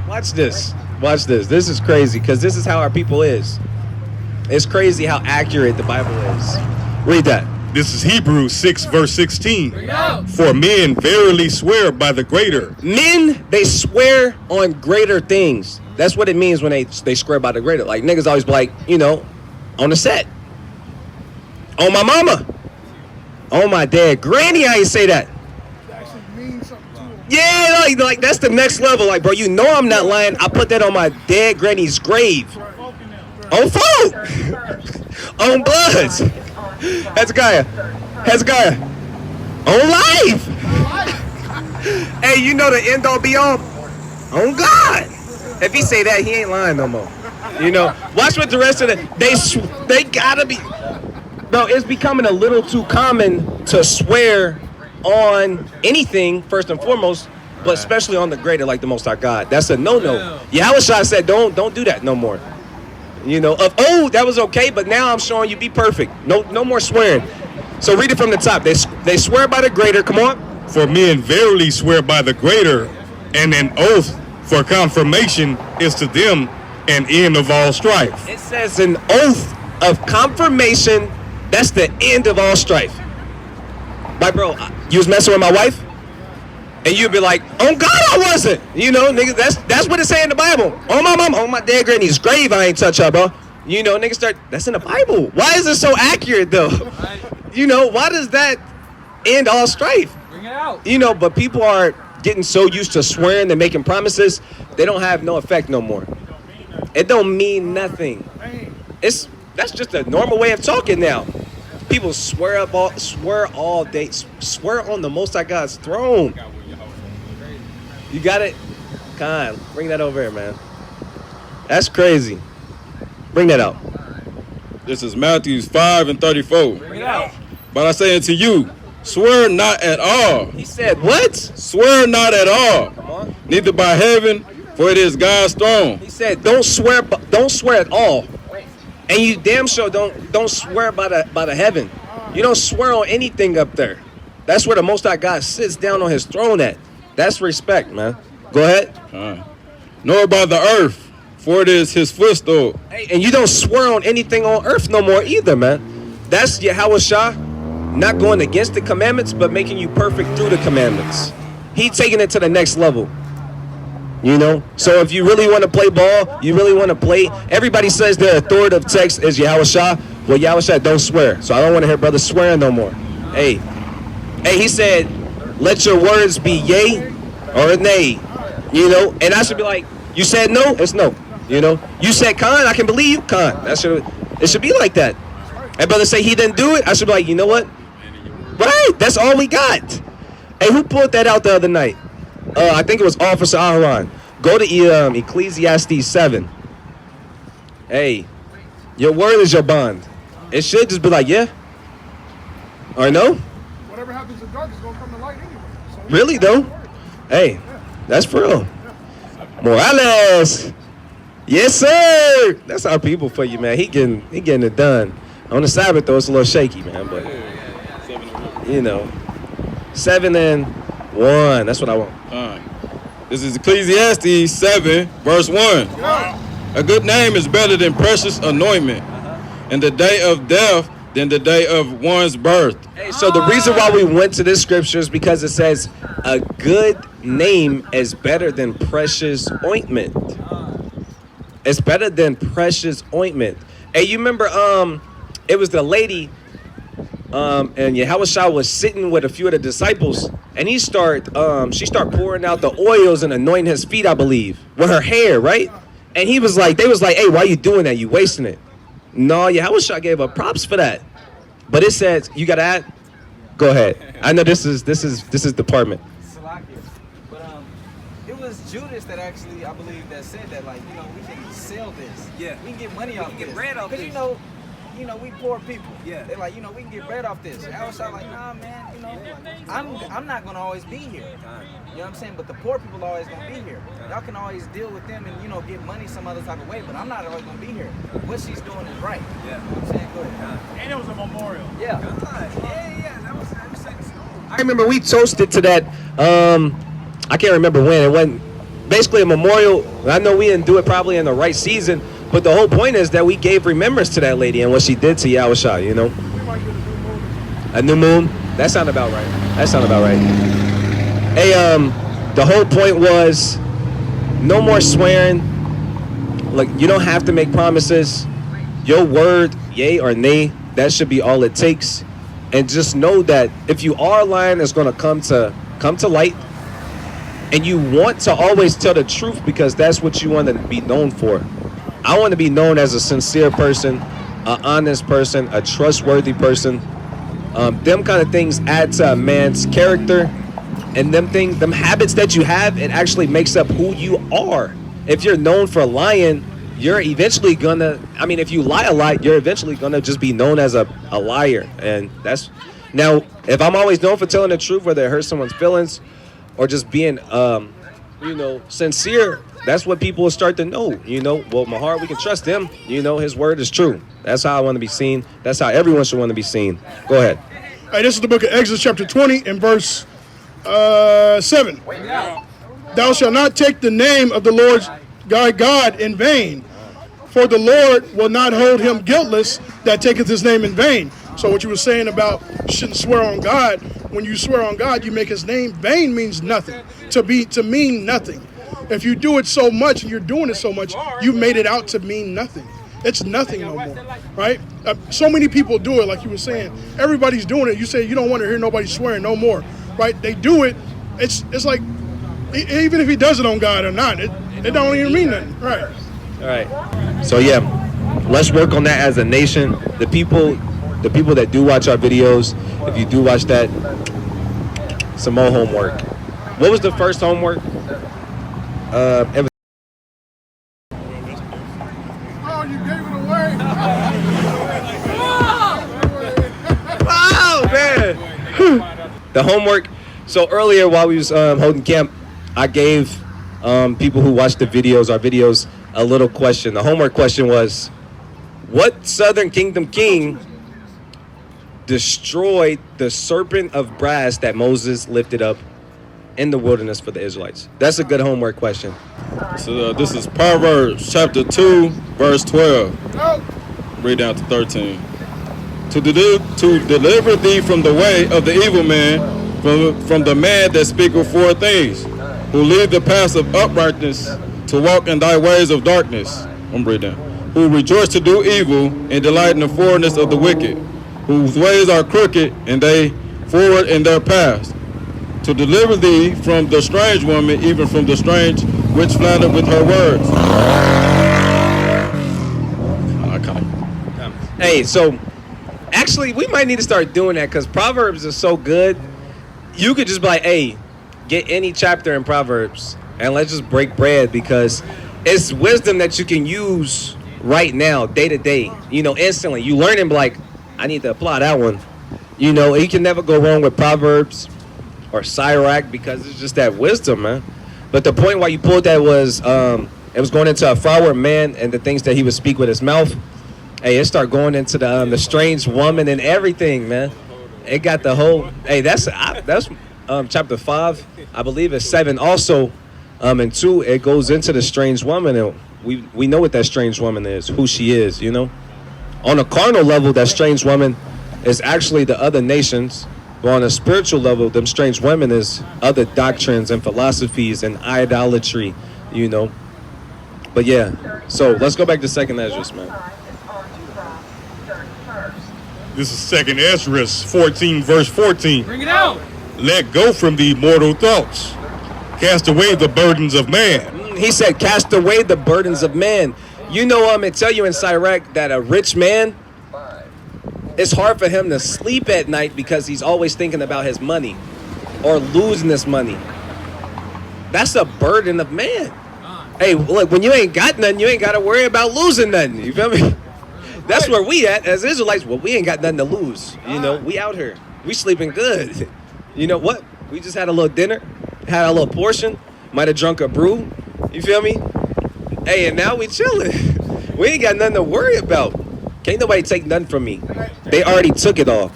Watch this. Watch this. This is crazy, because this is how our people is. It's crazy how accurate the Bible is. Read that. This is Hebrews 6 verse 16. For men verily swear by the greater. Men, they swear on greater things. That's what it means when they swear by the greater. Like niggas always be like, you know, on the set. On my mama. On my dad. Granny, I ain't say that. Yeah, like that's the next level. Like, bro, you know I'm not lying. I put that on my dead granny's grave. On phone. On Bloods. Hezekiah. On live. Hey, you know the end all be all. On God. If he say that, he ain't lying no more. You know, watch what the rest of they gotta be. Bro, it's becoming a little too common to swear on anything, first and foremost, but especially on the greater, like the Most High God. That's a no-no. Yahushua said, don't do that no more. You know, of old, that was okay, but now I'm showing you be perfect. No more swearing. So read it from the top. They swear by the greater. Come on. For men verily swear by the greater, and an oath for confirmation is to them an end of all strife. It says an oath of confirmation, that's the end of all strife. Like, bro, you was messing with my wife, and you'd be like, "On God, I wasn't." You know, nigga, that's what it say in the Bible. On my mom, on my dead granny's grave, I ain't touch her, bro. You know, niggas start. That's in the Bible. Why is it so accurate, though? You know, why does that end all strife? Bring it out. You know, but people are getting so used to swearing and making promises, they don't have no effect no more. It don't mean nothing. That's just a normal way of talking now. People swear all day, swear on the Most High God's throne. You got it? Con, bring that over here, man. That's crazy. Bring that out. This is Matthew 5:34. Bring it out. But I say unto you, swear not at all. He said, what? Swear not at all. Come on. Neither by heaven, for it is God's throne. He said, don't swear at all. And you damn sure don't swear by the heaven. You don't swear on anything up there. That's where the Most High God sits down on his throne at. That's respect, man. Go ahead. Nor by the earth, for it is his footstool. Hey, and you don't swear on anything on earth no more either, man. That's Yahushua not going against the commandments, but making you perfect through the commandments. He taking it to the next level. You know, so if you really want to play ball, you really want to play. Everybody says their authoritative text is Yahushua. Well, Yahushua don't swear, so I don't want to hear brothers swearing no more. Hey, he said, "Let your words be yea or nay." You know, and I should be like, "You said no, it's no." You know, you said con, I can believe you, con. It should be like that. And brothers say he didn't do it, I should be like, you know what? Right, that's all we got. Hey, who pulled that out the other night? I think it was Officer Aharon. Go to Ecclesiastes 7. Hey, your word is your bond. It should just be like, yeah. Or no? Whatever happens in dark is going to come to light anyway. So really, though? Hey, that's for real. Morales. Yes, sir. That's our people for you, man. He getting it done. On the Sabbath, though, it's a little shaky, man. But, you know, 7 and 1. That's what I want. This is Ecclesiastes 7, verse 1. A good name is better than precious anointment, and the day of death than the day of one's birth. Hey, so the reason why we went to this scripture is because it says a good name is better than precious ointment. It's better than precious ointment. Hey, you remember it was the lady and Yahushua was sitting with a few of the disciples, and she start pouring out the oils and anointing his feet, I believe, with her hair, right? And they was like, "Hey, why you doing that? You wasting it." No, Yahushua gave her props for that. But it says, you gotta add. Go ahead. I know this is department. But it was Judas that actually, I believe, that said that, like, you know, we can sell this. Yeah. We can get money off this. Get bread off this. Because, you know, we poor people. Yeah. They're like, you know, we can get bread off this. I was like, nah, man, you know, I'm not going to always be here. You know what I'm saying? But the poor people are always going to be here. Y'all can always deal with them and, you know, get money some other type of way, but I'm not always going to be here. What she's doing is right. Yeah. You know what I'm saying? Go ahead. And it was a memorial. Yeah. Yeah, that was set in stone. I remember we toasted to that. I can't remember when. It wasn't basically a memorial. I know we didn't do it probably in the right season, but the whole point is that we gave remembrance to that lady and what she did to Yahushua, you know? A new moon? That sounded about right. Hey, the whole point was no more swearing. Like, you don't have to make promises. your word, yay or nay, that should be all it takes. And just know that if you are lying, it's going to come to light. And you want to always tell the truth because that's what you want to be known for. I want to be known as a sincere person, an honest person, a trustworthy person. Them kind of things add to a man's character, and them habits that you have, it actually makes up who you are. If you're known for lying, you're eventually gonna, if you lie a lot, you're eventually gonna just be known as a liar. And that's, now, if I'm always known for telling the truth, whether it hurts someone's feelings or just being, sincere, that's what people will start to know. Well, Mahar, we can trust him. His word is true. That's how I want to be seen. That's how everyone should want to be seen. Go ahead. All right, this is the book of Exodus chapter 20 and verse 7. Thou shalt not take the name of the Lord thy God in vain, for the Lord will not hold him guiltless that taketh his name in vain. So what you were saying about you shouldn't swear on God, when you swear on God, you make his name vain means nothing, to mean nothing. If you do it so much and you're doing it so much, you made it out to mean nothing. It's nothing no more, right? So many people do it, like you were saying. Everybody's doing it. You say you don't want to hear nobody swearing no more, right? They do it. It's like, even if he does it on God or not, it don't even mean nothing, right? All right. So yeah, let's work on that as a nation. The people that do watch our videos, if you do watch that, some more homework. What was the first homework? Oh, you gave it away. Wow, man. The homework. So earlier while we was holding camp, I gave people who watched our videos, a little question. The homework question was, what Southern Kingdom king destroyed the serpent of brass that Moses lifted up in the wilderness for the Israelites? That's a good homework question. So this is Proverbs chapter 2, verse 12. Read down to 13. To deliver thee from the way of the evil man, from the man that speaketh forth things, who leave the paths of uprightness, to walk in thy ways of darkness. I'm reading down. Who rejoice to do evil and delight in the forwardness of the wicked, whose ways are crooked and they forward in their paths. To deliver thee from the strange woman, even from the strange which flatter with her words. Hey, so actually we might need to start doing that because Proverbs is so good. You could just be like, hey, get any chapter in Proverbs and let's just break bread, because it's wisdom that you can use right now, day to day, instantly. You learn and be like, I need to apply that one. You can never go wrong with Proverbs or Sirach because it's just that wisdom, man. But the point why you pulled that was it was going into a forward man and the things that he would speak with his mouth. Hey, it started going into the strange woman and everything, man. It got the whole. Hey, that's chapter 5, I believe it's 7 also. And 2, it goes into the strange woman, and we know what that strange woman is, who she is, On a carnal level, that strange woman is actually the other nations. But on a spiritual level, them strange women is other doctrines and philosophies and idolatry, But yeah, so let's go back to 2nd Esdras, man. This is 2nd Esdras 14, verse 14. Bring it out. Let go from thee mortal thoughts. Cast away the burdens of man. He said, cast away the burdens of man. It tell you in Sirach that a rich man, it's hard for him to sleep at night because he's always thinking about his money or losing his money. That's a burden of man. Hey, look, when you ain't got nothing, you ain't got to worry about losing nothing. You feel me? That's where we at as Israelites. Well, we ain't got nothing to lose. We out here. We sleeping good. You know what? We just had a little dinner, had a little portion, might have drunk a brew. You feel me? Hey, and now we chilling. We ain't got nothing to worry about. Can't nobody take nothing from me. They already took it all.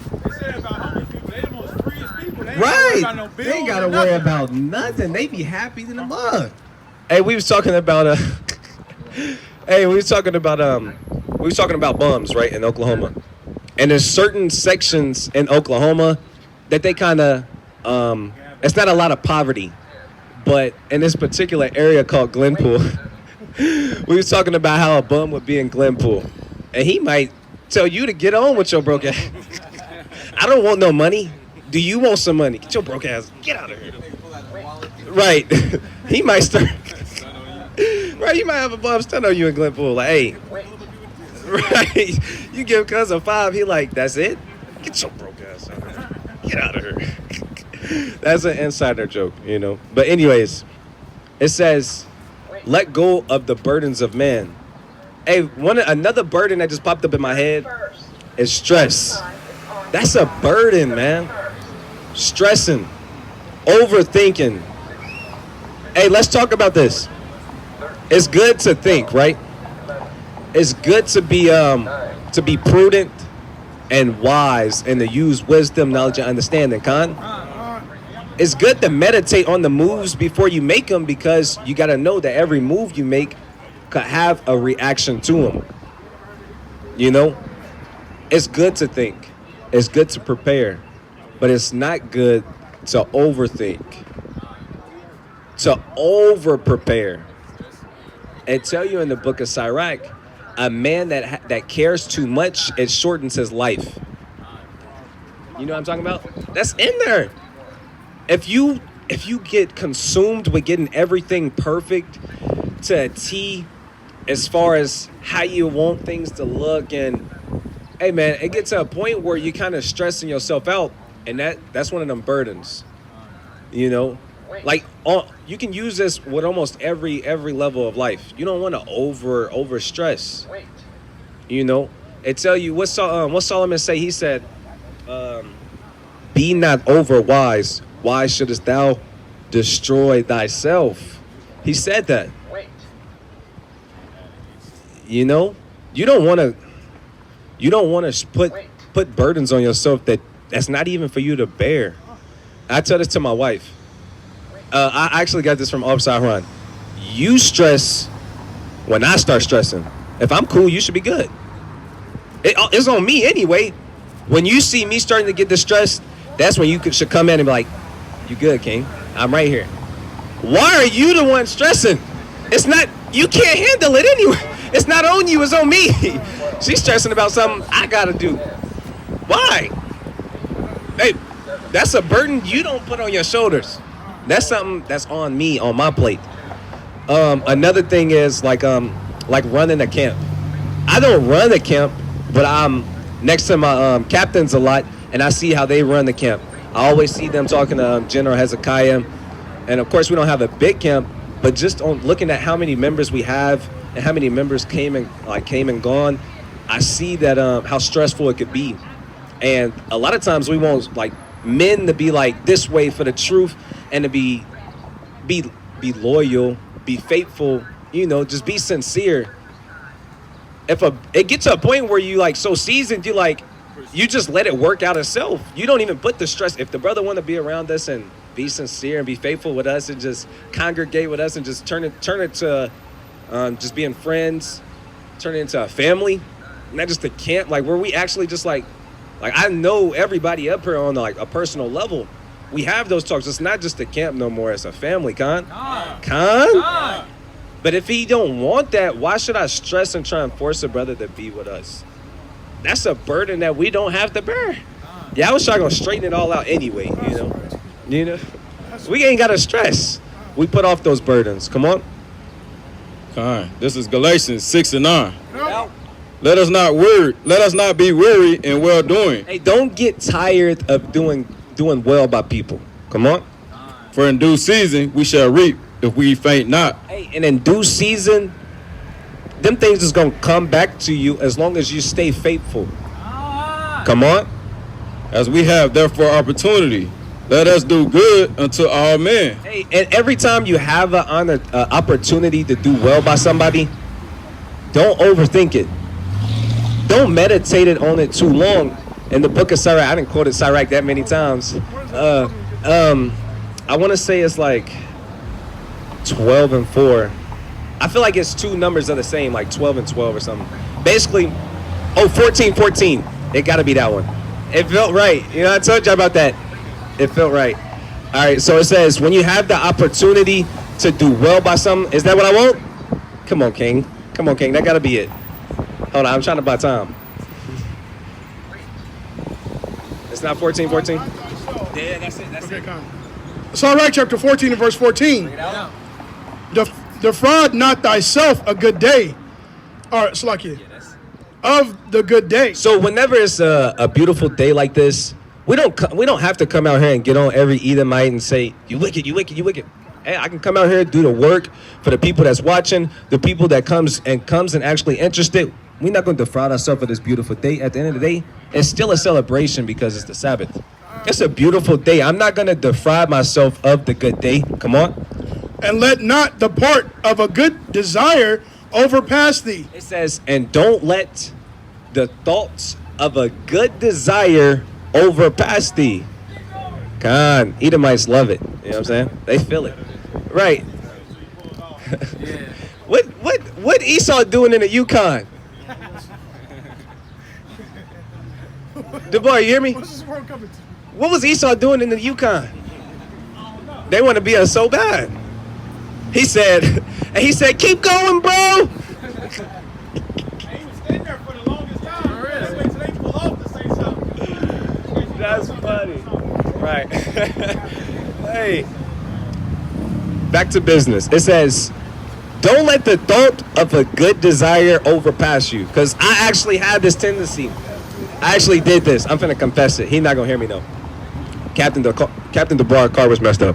Right. They ain't got to worry about nothing. They be happy in the mud. Hey, we was talking about bums, right, in Oklahoma. And there's certain sections in Oklahoma that they kind of it's not a lot of poverty. But in this particular area called Glenpool, we was talking about how a bum would be in Glenpool. And he might tell you to get on with your broke ass. I don't want no money. Do you want some money? Get your broke ass. Get out of here. Right. He might start. Right. You might have a bum stand on you in Glenpool. Like, hey. Right. You give cousin $5. He like, that's it? Get your broke ass out of here. Get out of here. That's an insider joke, you know. But anyways, it says, let go of the burdens of man. Hey, another burden that just popped up in my head is stress. That's a burden, man. Stressing, overthinking. Hey, let's talk about this. It's good to think, right? It's good to be prudent and wise and to use wisdom, knowledge, and understanding, It's good to meditate on the moves before you make them, because you got to know that every move you make could have a reaction to them. You know? It's good to think. It's good to prepare. But it's not good to overthink. To over-prepare. It tell you in the book of Sirach, a man that cares too much, it shortens his life. You know what I'm talking about? That's in there. If you get consumed with getting everything perfect to a T as far as how you want things to look, and hey man, it gets to a point where you kind of stressing yourself out, and that's one of them burdens. You know? Like you can use this with almost every level of life. You don't want to over stress. You know? It tell you what Solomon say. He said, be not over wise. Why shouldest thou destroy thyself? He said that. You know, you don't want to put burdens on yourself that's not even for you to bear. I tell this to my wife. I actually got this from Upside Run. You stress when I start stressing. If I'm cool, you should be good. It's on me anyway. When you see me starting to get distressed, that's when you should come in and be like, you good, King? I'm right here. Why are you the one stressing? It's not, you can't handle it anyway. It's not on you, it's on me. She's stressing about something I gotta do. Why? Hey, that's a burden you don't put on your shoulders. That's something that's on me, on my plate. Another thing is like running a camp. I don't run a camp, but I'm next to my captains a lot, and I see how they run the camp. I always see them talking to General Hezekiah, and of course we don't have a big camp, but just on looking at how many members we have and how many members came and gone, I see that how stressful it could be. And a lot of times we want like men to be like this way for the truth, and to be loyal, be faithful, you know, just be sincere. It gets to a point where you like so seasoned, you just let it work out itself. You don't even put the stress. If the brother want to be around us and be sincere and be faithful with us and just congregate with us and just turn it to just being friends, turn it into a family, not just a camp, like where we actually just like I know everybody up here on like a personal level. We have those talks. It's not just a camp no more. It's a family, Con. But if he don't want that, why should I stress and try and force a brother to be with us? That's a burden that we don't have to bear. Yeah, I was trying to straighten it all out anyway, you know. We ain't got to stress. We put off those burdens. Come on. This is Galatians 6:9. Let us not be weary in well doing. Hey, don't get tired of doing well by people. Come on. For in due season we shall reap if we faint not. Hey, and in due season, them things is gonna come back to you as long as you stay faithful. Come on. As we have therefore opportunity, let us do good unto all men. Hey, and every time you have an opportunity to do well by somebody, don't overthink it. Don't meditate on it too long. In the book of Sirach, I didn't quote it Sirach that many times. I want to say it's like 12 and 4. I feel like it's two numbers are the same, like 12 and 12 or something. Basically, 14. It got to be that one. It felt right. You know, I told you about that. It felt right. All right, so it says, when you have the opportunity to do well by something, is that what I want? Come on, King. That got to be it. Hold on, I'm trying to buy time. It's not 14:14? Yeah, that's it. That's it. Sirach chapter 14 and verse 14. Defraud not thyself a good day. Or Slakia. Of the good day. So whenever it's a beautiful day like this, we don't have to come out here and get on every Edomite and say, you wicked, you wicked, you wicked. Hey, I can come out here and do the work for the people that's watching, the people that comes and actually interested. We're not going to defraud ourselves of this beautiful day. At the end of the day, it's still a celebration because it's the Sabbath. It's a beautiful day. I'm not going to defraud myself of the good day. Come on. And let not the part of a good desire overpass thee. It says, and don't let the thoughts of a good desire overpass thee. God, Edomites love it. You know what I'm saying? They feel it. Right. What Esau doing in the Yukon? DeBoy, you hear me? What was Esau doing in the Yukon? They want to be us so bad. He said, keep going, bro. That's funny. Right. Hey. Back to business. It says, don't let the thought of a good desire overpass you. Because I actually had this tendency. I actually did this. I'm finna confess it. He's not gonna hear me though. Captain DeBoer's car was messed up.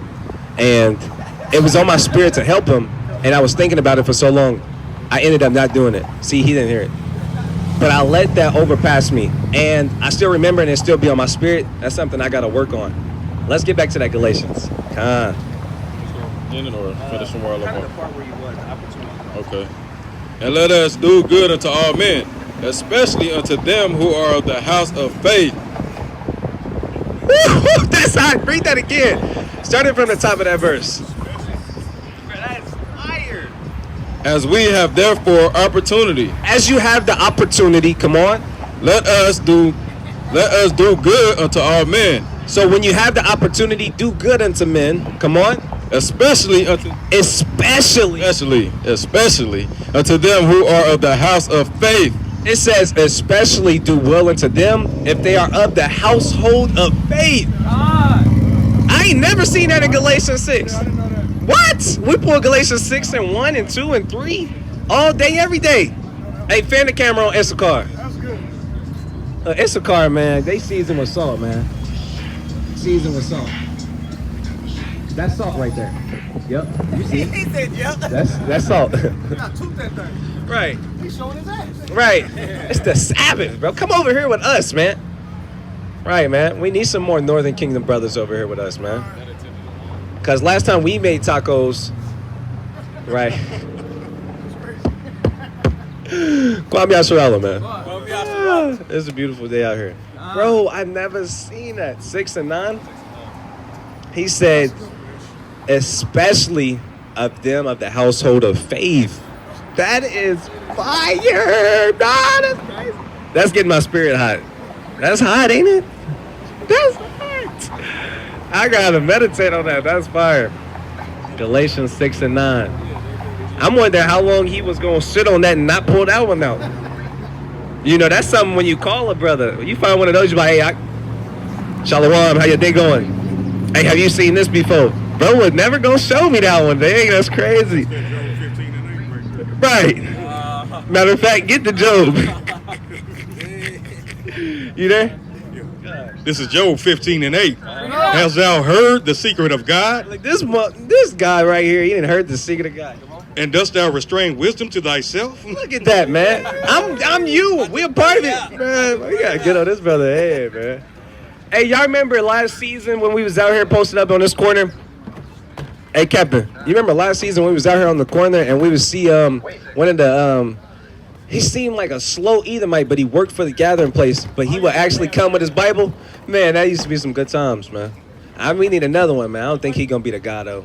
And it was on my spirit to help him. And I was thinking about it for so long. I ended up not doing it. See, he didn't hear it. But I let that overpass me. And I still remember it and it still be on my spirit. That's something I gotta work on. Let's get back to that Galatians. Or finish from where I left off. The part where you was, the opportunity. Okay. And let us do good unto all men, especially unto them who are of the house of faith. That's hot. Read that again. Starting from the top of that verse. That's fire. As we have therefore opportunity. As you have the opportunity, come on. Let us do good unto all men. So when you have the opportunity, do good unto men. Come on. Especially unto them who are of the house of faith. It says, especially do well unto them if they are of the household of faith. I ain't never seen that in Galatians 6. What? We pull Galatians 6 and 1 and 2 and 3 all day, every day. Hey, fan the camera on Issachar. That's good. Issachar, man, they season with salt, man. Season with salt. That's salt right there. Yep. You see it? He said, yep. That's salt. Not toot that thing. Right. He's showing his ass. Right. It's the Sabbath, bro. Come over here with us, man. Right, man. We need some more Northern Kingdom brothers over here with us, man. Because last time we made tacos, right. Kwame Asherala, man. It's a beautiful day out here. Bro, I've never seen that. 6 and 9. He said, especially of them of the household of faith. That is fire. Nah, that's crazy. That's getting my spirit hot. That's hot, ain't it? That's hot. I gotta meditate on that. That's fire. Galatians 6 and 9. I'm wondering how long he was gonna sit on that and not pull that one out. You know, that's something when you call a brother. When you find one of those, you're like, hey, Shalom, how your day going? Hey, have you seen this before? Bro was never gonna show me that one. Dang, that's crazy. Right. Matter of fact, get the Job. You there? This is Job 15 and 8. Hast thou heard the secret of God? Like this guy right here, he didn't heard the secret of God. And dost thou restrain wisdom to thyself? Look at that, man. I'm you. We a part of it, man. We gotta get on this brother head, man. Hey, y'all remember last season when we was out here posted up on this corner? Hey, Captain, you remember last season when we was out here on the corner and we would see one of the he seemed like a slow Edomite, but he worked for the gathering place, but he would actually come with his Bible. Man, that used to be some good times, man. We need another one, man. I don't think he gonna be the guy though.